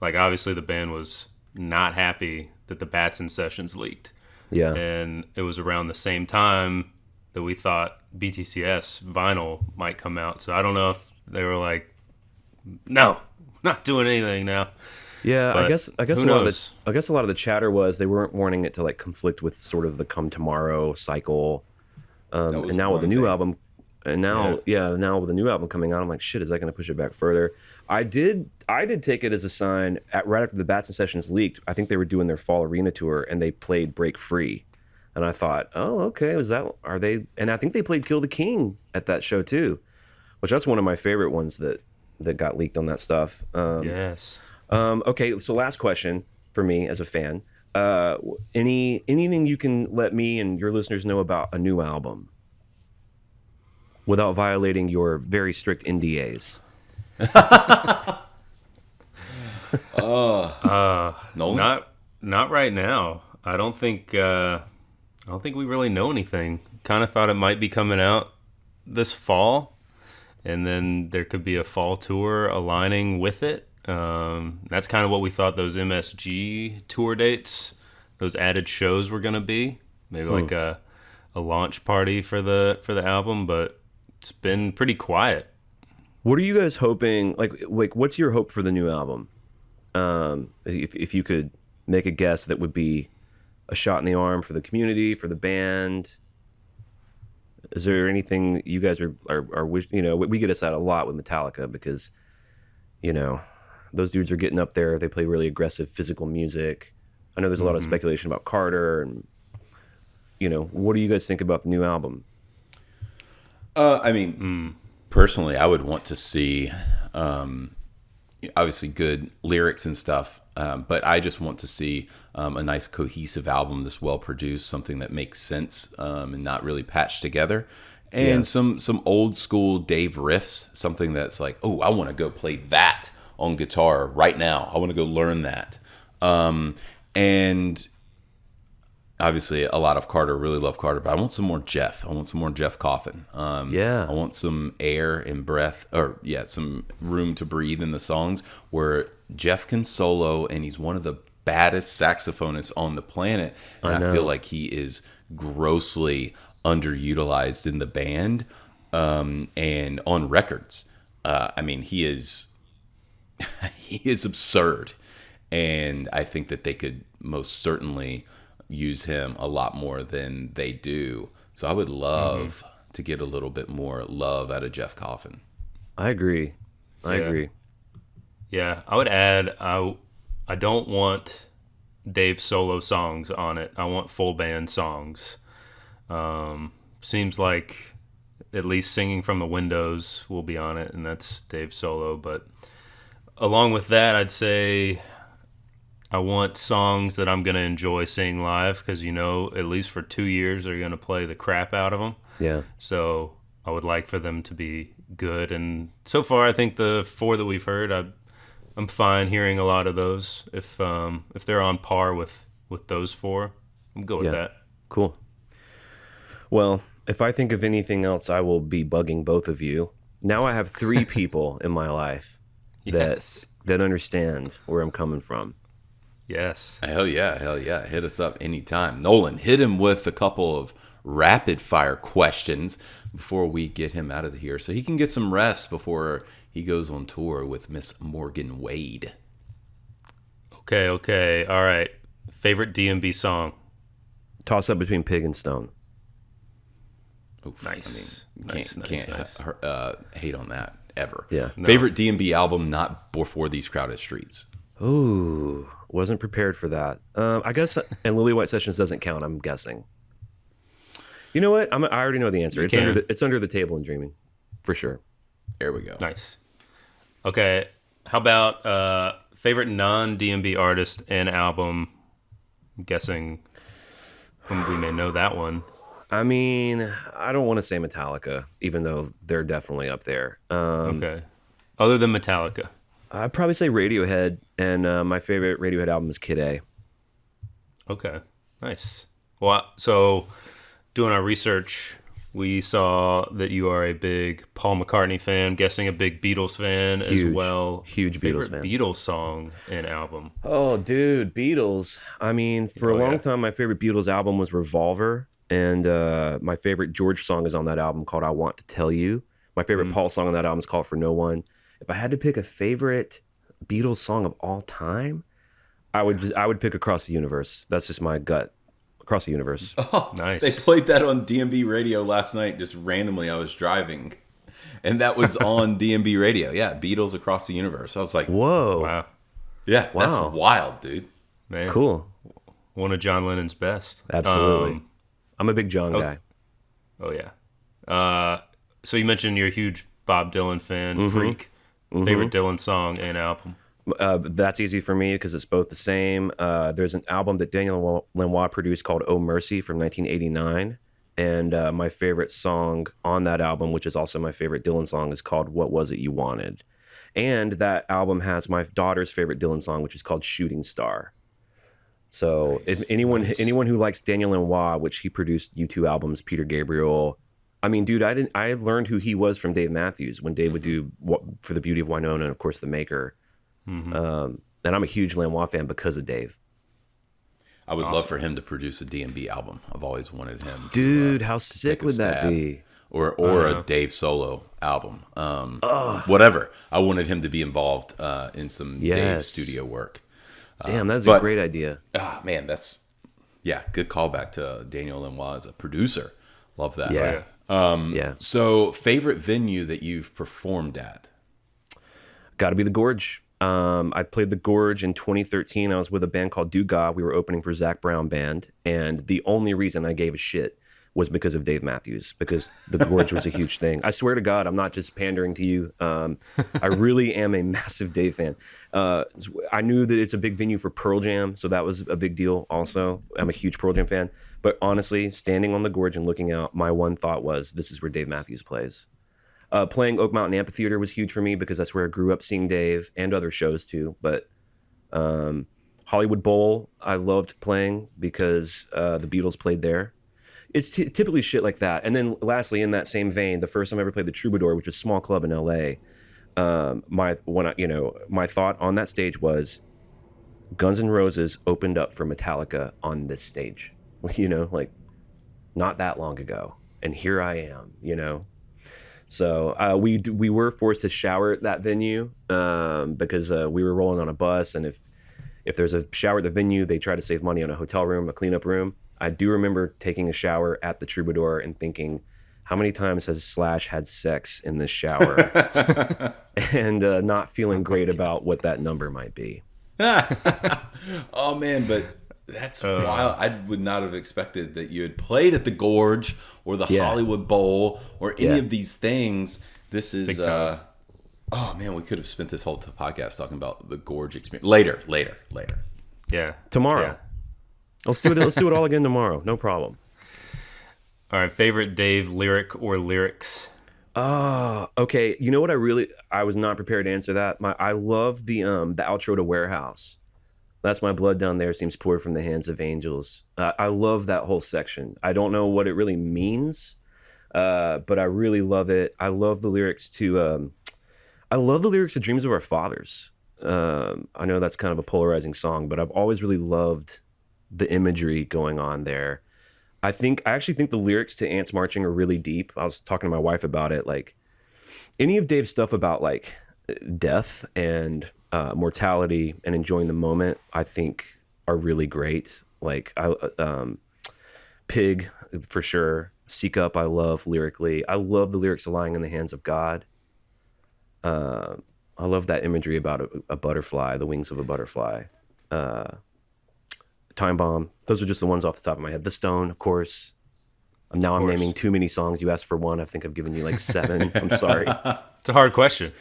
Speaker 2: Like, obviously, the band was not happy that the Batson Sessions leaked.
Speaker 3: Yeah.
Speaker 2: And it was around the same time that we thought BTCS vinyl might come out. So I don't know if they were like, no, not doing anything now.
Speaker 3: Yeah,
Speaker 2: But
Speaker 3: I guess
Speaker 2: who
Speaker 3: a lot
Speaker 2: knows?
Speaker 3: of the chatter was they weren't wanting it to like conflict with sort of the Come Tomorrow cycle.
Speaker 1: was
Speaker 3: And now with the
Speaker 1: one
Speaker 3: new
Speaker 1: thing.
Speaker 3: album, and now with the new album coming out, I'm like, shit, is that going to push it back further? I did take it as a sign right after the Batson Sessions leaked. I think they were doing their fall arena tour and they played Break Free, and I thought, oh, okay, are they? And I think they played Kill the King at that show too, which that's one of my favorite ones that got leaked on that stuff.
Speaker 2: Yes.
Speaker 3: Okay, so last question for me as a fan. Anything you can let me and your listeners know about a new album without violating your very strict NDAs?
Speaker 1: Nolan?
Speaker 2: Not right now. I don't think we really know anything. Kind of thought it might be coming out this fall, and then there could be a fall tour aligning with it. That's kind of what we thought those MSG tour dates, those added shows were going to be. Maybe like a launch party for the album, but it's been pretty quiet.
Speaker 3: What are you guys hoping? Like, what's your hope for the new album? If you could make a guess, that would be a shot in the arm for the community, for the band. Is there anything you guys are wish? We get us out a lot with Metallica because, those dudes are getting up there. They play really aggressive physical music. I know there's a lot of speculation about Carter, and what do you guys think about the new album?
Speaker 1: Personally, I would want to see, obviously, good lyrics and stuff, but I just want to see a nice cohesive album that's well produced, something that makes sense and not really patched together, and some old school Dave riffs, something that's like, oh, I want to go play that on guitar right now. I want to go learn that, and obviously a lot of Carter, really love Carter, but I want some more Jeff. I want some more Jeff Coffin. I want some air and breath, some room to breathe in the songs where Jeff can solo, and he's one of the baddest saxophonists on the planet. And I feel like he is grossly underutilized in the band and on records. He is he is absurd. and I think that they could most certainly use him a lot more than they do. So I would love to get a little bit more love out of Jeff Coffin.
Speaker 3: I agree. I agree.
Speaker 2: Yeah, I would add, I don't want Dave solo songs on it. I want full band songs. Seems like at least Singing from the Windows will be on it, and that's Dave solo. But along with that, I'd say I want songs that I'm going to enjoy seeing live because, at least for 2 years, they're going to play the crap out of them.
Speaker 3: Yeah.
Speaker 2: So I would like for them to be good. And so far, I think the 4 that we've heard, I'm fine hearing a lot of those. If they're on par with those 4, I'm good with that.
Speaker 3: Cool. Well, if I think of anything else, I will be bugging both of you. Now I have 3 people in my life that understand where I'm coming from.
Speaker 2: Yes.
Speaker 1: Hell yeah. Hit us up anytime. Nolan, hit him with a couple of rapid fire questions before we get him out of here so he can get some rest before he goes on tour with Miss Morgan Wade.
Speaker 2: Okay. All right. Favorite DMB song?
Speaker 3: Toss up between Pig and Stone.
Speaker 1: Oof,
Speaker 2: Nice.
Speaker 1: I mean, you can't hate on that ever.
Speaker 3: Yeah.
Speaker 2: No.
Speaker 1: Favorite DMB album not before these crowded streets?
Speaker 3: Ooh, wasn't prepared for that. I guess, and Lily White Sessions doesn't count, I'm guessing. You know what? I already know the answer. It's under the Table and Dreaming, for sure.
Speaker 1: There we go.
Speaker 2: Nice. Okay. How about favorite non-DMB artist and album? I'm guessing we may know that one.
Speaker 3: I mean, I don't want to say Metallica, even though they're definitely up there.
Speaker 2: Okay. Other than Metallica.
Speaker 3: I'd probably say Radiohead, and my favorite Radiohead album is Kid A.
Speaker 2: Okay. Nice. Well, so doing our research, we saw that you are a big Paul McCartney fan, guessing a big Beatles fan as well.
Speaker 3: Huge Beatles fan.
Speaker 2: Beatles song and album.
Speaker 3: Oh, dude, Beatles. I mean, for a long time, my favorite Beatles album was Revolver, and my favorite George song is on that album called I Want to Tell You. My favorite Paul song on that album is called For No One. If I had to pick a favorite Beatles song of all time, I would pick Across the Universe. That's just my gut. Across the Universe.
Speaker 1: Oh,
Speaker 2: nice.
Speaker 1: They played that on DMB radio last night, just randomly. I was driving, and that was on DMB radio. Yeah, Beatles Across the Universe. I was like,
Speaker 3: whoa.
Speaker 2: Wow.
Speaker 1: Yeah, that's wild, dude.
Speaker 2: Man.
Speaker 3: Cool.
Speaker 2: One of John Lennon's best.
Speaker 3: Absolutely. I'm a big John guy.
Speaker 2: Oh, yeah. So you mentioned you're a huge Bob Dylan fan, freak. Favorite Dylan song and album?
Speaker 3: That's easy for me because it's both the same. There's an album that Daniel Lanois produced called Oh Mercy from 1989. And my favorite song on that album, which is also my favorite Dylan song, is called What Was It You Wanted? And that album has my daughter's favorite Dylan song, which is called Shooting Star. So if anyone who likes Daniel Lanois, which he produced U2 albums, Peter Gabriel. I mean, dude, I learned who he was from Dave Matthews when Dave would do For the Beauty of Winona and, of course, The Maker. And I'm a huge Lanois fan because of Dave.
Speaker 1: I would love for him to produce a DMB album. I've always wanted him.
Speaker 3: Dude, how sick would that be?
Speaker 1: Or a Dave solo album. Whatever. I wanted him to be involved in some Dave studio work.
Speaker 3: Damn, that's a great idea.
Speaker 1: Man, good callback to Daniel Lanois as a producer. Love that.
Speaker 3: Yeah.
Speaker 1: So, favorite venue that you've performed at?
Speaker 3: Got to be the Gorge. I played the Gorge in 2013. I was with a band called Do God. We were opening for Zach Brown Band, and the only reason I gave a shit was because of Dave Matthews, because the Gorge was a huge thing. I swear to God, I'm not just pandering to you. I really am a massive Dave fan. I knew that it's a big venue for Pearl Jam, so that was a big deal also. I'm a huge Pearl Jam fan. But honestly, standing on the Gorge and looking out, my one thought was, this is where Dave Matthews plays. Playing Oak Mountain Amphitheater was huge for me because that's where I grew up seeing Dave and other shows too. But Hollywood Bowl, I loved playing because the Beatles played there. It's typically shit like that. And then lastly, in that same vein, the first time I ever played the Troubadour, which is a small club in LA, my thought on that stage was Guns N' Roses opened up for Metallica on this stage, not that long ago. And here I am, So we were forced to shower at that venue because we were rolling on a bus, and if If there's a shower at the venue, they try to save money on a hotel room, a cleanup room. I do remember taking a shower at the Troubadour and thinking, how many times has Slash had sex in this shower? And not feeling great about what that number might be.
Speaker 1: Oh man, but that's wild. I would not have expected that you had played at the Gorge or the Hollywood Bowl or any of these things. This is oh man, we could have spent this whole podcast talking about the Gorge experience. Later.
Speaker 2: Yeah.
Speaker 3: Tomorrow.
Speaker 2: Yeah.
Speaker 3: Let's do it. Let's do it all again tomorrow. No problem.
Speaker 2: All right, favorite Dave lyric or lyrics?
Speaker 3: Okay. You know what? I was not prepared to answer that. I love the outro to Warehouse. That's my blood down there seems poured from the hands of angels. I love that whole section. I don't know what it really means, but I really love it. I love the lyrics to Dreams of Our Fathers. I know that's kind of a polarizing song, but I've always really loved the imagery going on there. I actually think the lyrics to Ants Marching are really deep. I was talking to my wife about it. Like any of Dave's stuff about like death and mortality and enjoying the moment, I think are really great. Like Pig for sure. Seek Up, I love lyrically. I love the lyrics to Lying in the Hands of God. I love that imagery about a butterfly, the wings of a butterfly. Time Bomb. Those are just the ones off the top of my head. The Stone, of course. I'm naming too many songs. You asked for one. I think I've given you like 7. I'm sorry.
Speaker 2: It's a hard question.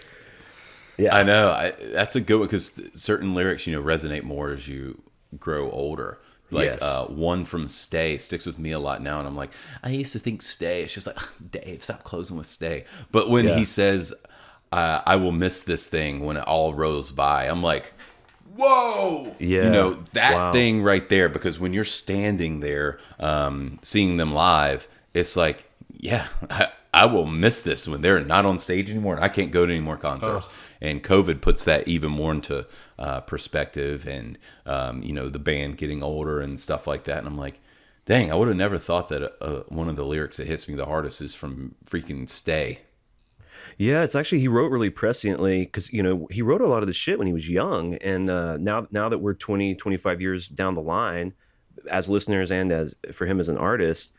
Speaker 1: Yeah, I know. That's a good one because certain lyrics, resonate more as you grow older. Like one from Stay sticks with me a lot now, and I'm like, I used to think Stay. It's just like, Dave, stop closing with Stay. But when he says, I will miss this thing when it all rolls by, I'm like, whoa!
Speaker 3: Yeah.
Speaker 1: That thing right there, because when you're standing there seeing them live, it's like, I will miss this when they're not on stage anymore and I can't go to any more concerts. And COVID puts that even more into perspective, and the band getting older and stuff like that. And I'm like, dang, I would have never thought that one of the lyrics that hits me the hardest is from freaking Stay.
Speaker 3: Yeah, it's actually, he wrote really presciently because, he wrote a lot of the shit when he was young. And now that we're 20, 25 years down the line as listeners and as for him as an artist,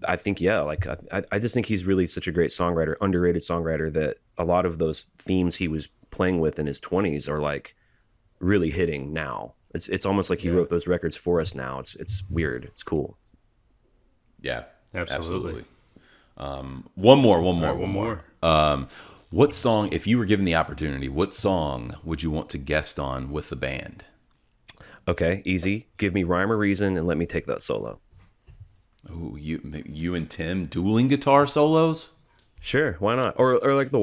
Speaker 3: I think, I just think he's really such a great songwriter, underrated songwriter, that a lot of those themes he was playing with in his 20s are like really hitting now. It's almost like he wrote those records for us now. It's weird. It's cool.
Speaker 1: Yeah,
Speaker 2: absolutely.
Speaker 1: One more. What song, if you were given the opportunity, what song would you want to guest on with the band?
Speaker 3: Okay, easy. Give me Rhyme or Reason and let me take that solo.
Speaker 1: Oh, you and Tim dueling guitar solos?
Speaker 3: Sure, why not? Or like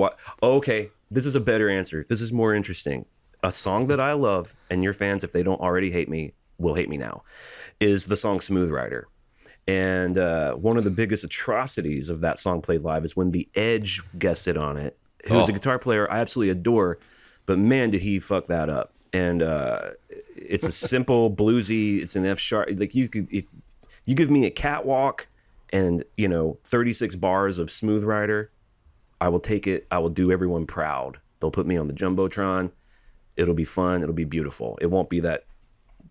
Speaker 3: okay, this is a better answer. This is more interesting. A song that I love, and your fans, if they don't already hate me, will hate me now, is the song Smooth Rider. And one of the biggest atrocities of that song played live is when The Edge guested on it, who's a guitar player I absolutely adore, but man, did he fuck that up. And it's a simple bluesy, it's an F sharp. Like you give me a Catwalk and 36 bars of Smooth Rider, I will take it. I will do everyone proud. They'll put me on the Jumbotron. It'll be fun. It'll be beautiful. It won't be that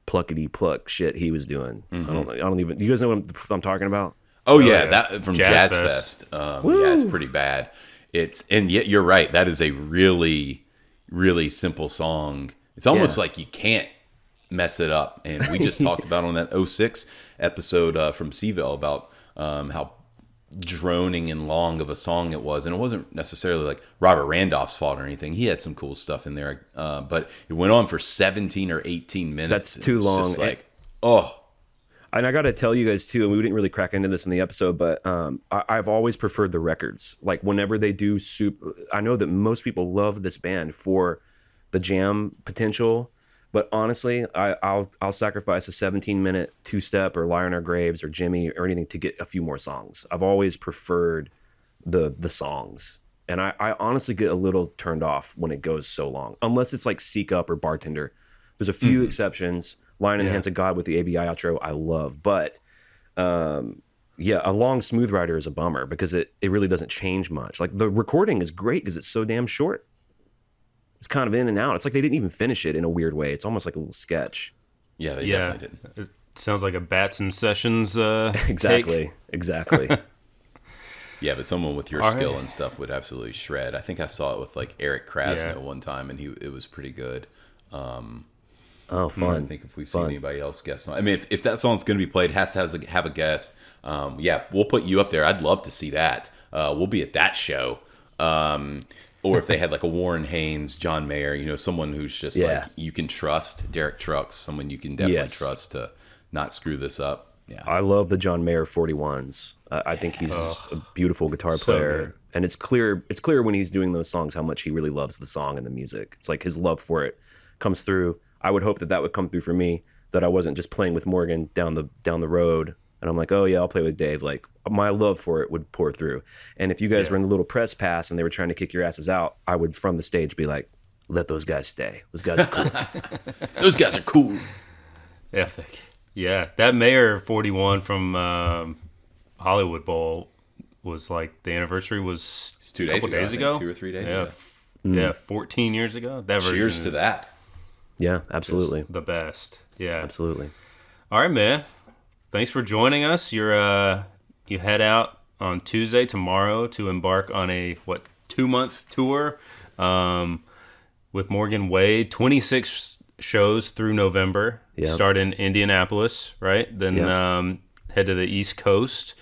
Speaker 3: pluckety pluck shit he was doing.
Speaker 1: Mm-hmm.
Speaker 3: I don't even. You guys know what I'm talking about?
Speaker 1: Oh yeah, that from Jazz Fest. It's pretty bad. And yet you're right. That is a really, really simple song. It's almost like you can't mess it up. And we just talked about on that 06 episode from Seville about how droning and long of a song it was. And it wasn't necessarily like Robert Randolph's fault or anything. He had some cool stuff in there, but it went on for 17 or 18 minutes.
Speaker 3: That's too long.
Speaker 1: Just like,
Speaker 3: And I got to tell you guys too, and we didn't really crack into this in the episode, but I've always preferred the records. Like whenever they do I know that most people love this band for the jam potential, but honestly, I'll sacrifice a 17-minute two-step or Lie on Our Graves or Jimmy or anything to get a few more songs. I've always preferred the songs. And I honestly get a little turned off when it goes so long, unless it's like Seek Up or Bartender. There's a few exceptions. Lying in the Hands of God with the ABI outro, I love. But a long Smooth Rider is a bummer because it really doesn't change much. Like the recording is great because it's so damn short. it's kind of in and out. It's like they didn't even finish it in a weird way. It's almost like a little sketch.
Speaker 1: Yeah, they definitely did.
Speaker 2: It sounds like a Batson Sessions
Speaker 3: Exactly.
Speaker 2: take.
Speaker 3: Exactly.
Speaker 1: Yeah, but someone with your skill and stuff would absolutely shred. I think I saw it with like Eric Krasno one time, and it was pretty good.
Speaker 3: Fun.
Speaker 1: I think if we've seen anybody else guest on, I mean, if that song's going to be played, it has to have a guest. Yeah, we'll put you up there. I'd love to see that. We'll be at that show. Or if they had like a Warren Haynes, John Mayer, someone who's just like you can trust. Derek Trucks, someone you can definitely trust to not screw this up. Yeah,
Speaker 3: I love the John Mayer 41s. I think he's a beautiful guitar player, and it's clear when he's doing those songs how much he really loves the song and the music. It's like his love for it comes through. I would hope that would come through for me, that I wasn't just playing with Morgan down the road, and I'm like, oh yeah, I'll play with Dave. Like my love for it would pour through. And if you guys were in the little press pass and they were trying to kick your asses out, I would from the stage be like, let those guys stay. Those guys are cool.
Speaker 1: Those guys are cool.
Speaker 2: Epic. Yeah, that Mayer 41 from Hollywood Bowl was like the anniversary was
Speaker 1: it's 2 days ago. 2 or 3 days ago.
Speaker 2: Yeah, 14 years ago. That version
Speaker 1: Cheers to that.
Speaker 3: Yeah, absolutely.
Speaker 2: The best. Yeah,
Speaker 3: absolutely.
Speaker 2: All right, man. Thanks for joining us. You head out on Tuesday tomorrow to embark on a 2-month tour with Morgan Wade. 26 shows through November.
Speaker 3: Yep.
Speaker 2: Start in Indianapolis, right? Then head to the East Coast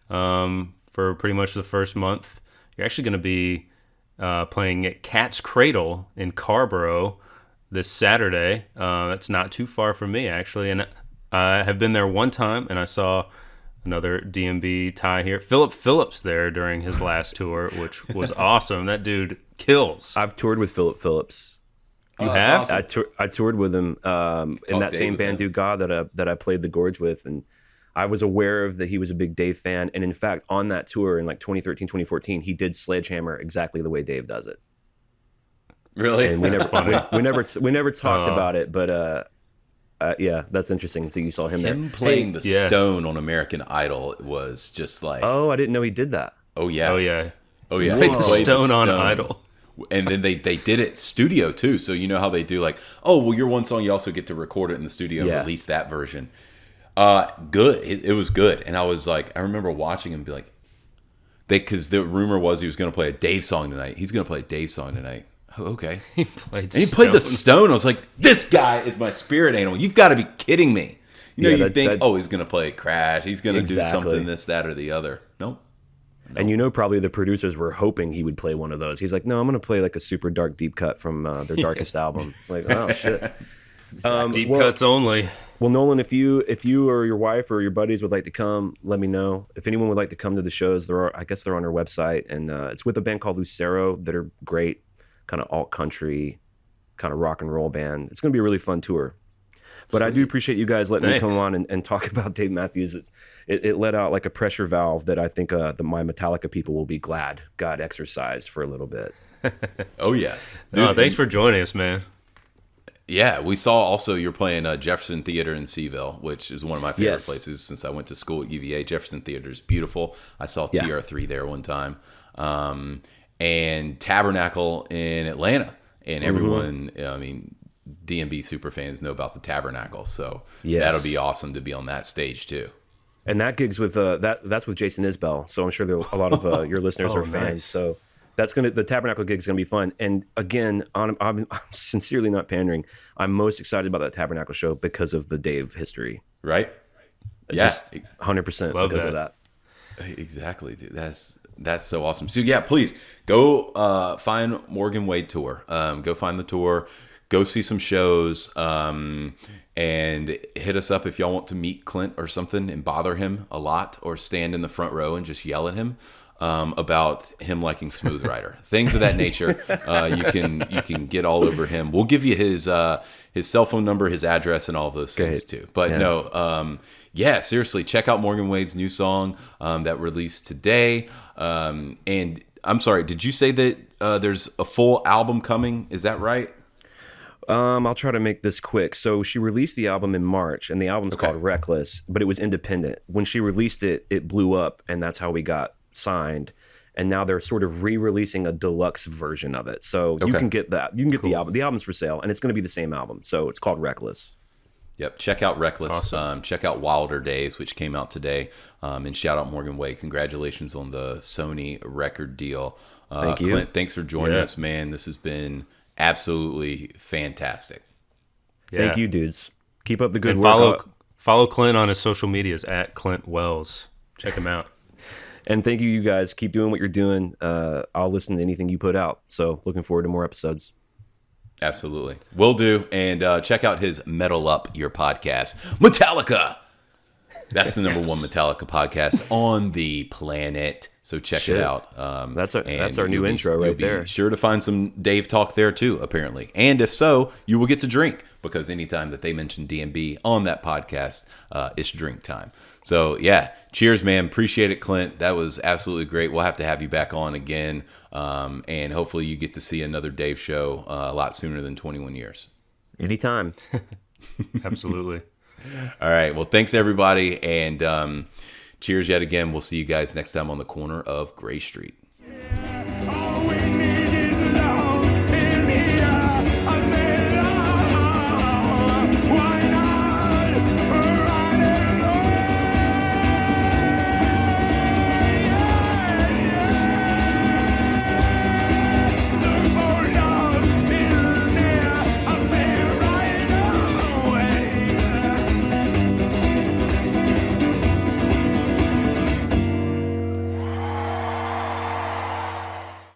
Speaker 2: for pretty much the first month. You're actually going to be playing at Cat's Cradle in Carborough this Saturday. That's not too far from me, actually. And I have been there one time, and I saw another DMB tie here. Philip Phillips there during his last tour, which was awesome. That dude kills.
Speaker 3: I've toured with Philip Phillips.
Speaker 2: You have?
Speaker 3: Awesome. I toured with him in that same band, Du God, that I played the Gorge with, and I was aware of that he was a big Dave fan. And in fact, on that tour in like 2013, 2014, he did Sledgehammer exactly the way Dave does it.
Speaker 1: Really?
Speaker 3: And we never talked about it, but yeah, that's interesting. So you saw him there.
Speaker 1: Him playing the Stone on American Idol was just like,
Speaker 3: oh, I didn't know he did that.
Speaker 1: Oh yeah.
Speaker 2: He played the Stone on Idol.
Speaker 1: And then they did it studio too. So you know how they do like, oh, well, your one song, you also get to record it in the studio and release that version. Good. It was good. And I was like, I remember watching him be like, because the rumor was he was going to play a Dave song tonight. He's going to play a Dave song tonight. Oh, okay.
Speaker 2: He played
Speaker 1: the Stone. I was like, this guy is my spirit animal. You've got to be kidding me. You think, he's going to play Crash. He's going to do something, this, that, or the other. Nope. No.
Speaker 3: And probably the producers were hoping he would play one of those. He's like, no, I'm going to play like a super dark deep cut from their darkest album. It's like, oh shit.
Speaker 2: Deep cuts only.
Speaker 3: Well, Nolan, if you or your wife or your buddies would like to come, let me know. If anyone would like to come to the shows, I guess they're on our website, and it's with a band called Lucero that are great, kind of alt country, kind of rock and roll band. It's going to be a really fun tour. But I do appreciate you guys letting me come on and talk about Dave Matthews. It let out like a pressure valve that I think my Metallica people will be glad got exercised for a little bit.
Speaker 1: Oh, yeah.
Speaker 2: Dude, thanks for joining us, man.
Speaker 1: Yeah, we saw also you're playing Jefferson Theater in Seville, which is one of my favorite places since I went to school at UVA. Jefferson Theater is beautiful. I saw TR3 there one time. And Tabernacle in Atlanta. And everyone, DMB super fans know about the Tabernacle, so that'll be awesome to be on that stage too.
Speaker 3: And that gig's with that's with Jason Isbell, so I'm sure there a lot of your listeners are fans. Nice. So the Tabernacle gig's gonna be fun. And again, I'm sincerely not pandering. I'm most excited about that Tabernacle show because of the Dave history.
Speaker 1: Right?
Speaker 3: Yeah, 100% because of that.
Speaker 1: Exactly, dude. That's so awesome. So yeah, please go find Morgan Wade tour. Go find the tour. Go see some shows, and hit us up if y'all want to meet Clint or something and bother him a lot, or stand in the front row and just yell at him about him liking Smooth Rider, things of that nature. You can get all over him. We'll give you his cell phone number, his address, and all those things too. But seriously, check out Morgan Wade's new song that released today. And I'm sorry, did you say that there's a full album coming? Is that right?
Speaker 3: I'll try to make this quick. So she released the album in March, and the album's called Reckless, but it was independent. When she released it, it blew up, and that's how we got signed. and now they're sort of re-releasing a deluxe version of it. So you can get that. You can get the album. The album's for sale, and it's going to be the same album. So it's called Reckless.
Speaker 1: Yep. Check out Reckless.
Speaker 2: Awesome.
Speaker 1: Check out Wilder Days, which came out today. And shout out Morgan Way. Congratulations on the Sony record deal.
Speaker 3: Thank you.
Speaker 1: Clint, thanks for joining us, man. This has been absolutely fantastic.
Speaker 2: Yeah.
Speaker 3: Thank you, dudes. Keep up the good
Speaker 2: And
Speaker 3: work.
Speaker 2: follow Clint on his social medias at Clint Wells. Check him out.
Speaker 3: And thank you guys. Keep doing what you're doing. I'll listen to anything you put out. So looking forward to more episodes.
Speaker 1: Absolutely. Will do. And check out his Metal Up Your podcast, Metallica. That's the number one Metallica podcast on the planet. So check it out.
Speaker 3: That's our new intro right there.
Speaker 1: Be sure to find some Dave talk there too, apparently. And if so, you will get to drink, because anytime that they mention DMB on that podcast, it's drink time. So yeah, cheers, man. Appreciate it, Clint. That was absolutely great. We'll have to have you back on again. And hopefully you get to see another Dave show a lot sooner than 21 years.
Speaker 3: Anytime.
Speaker 2: Absolutely.
Speaker 1: All right. Well, thanks everybody. And cheers yet again. We'll see you guys next time on the corner of Gray Street.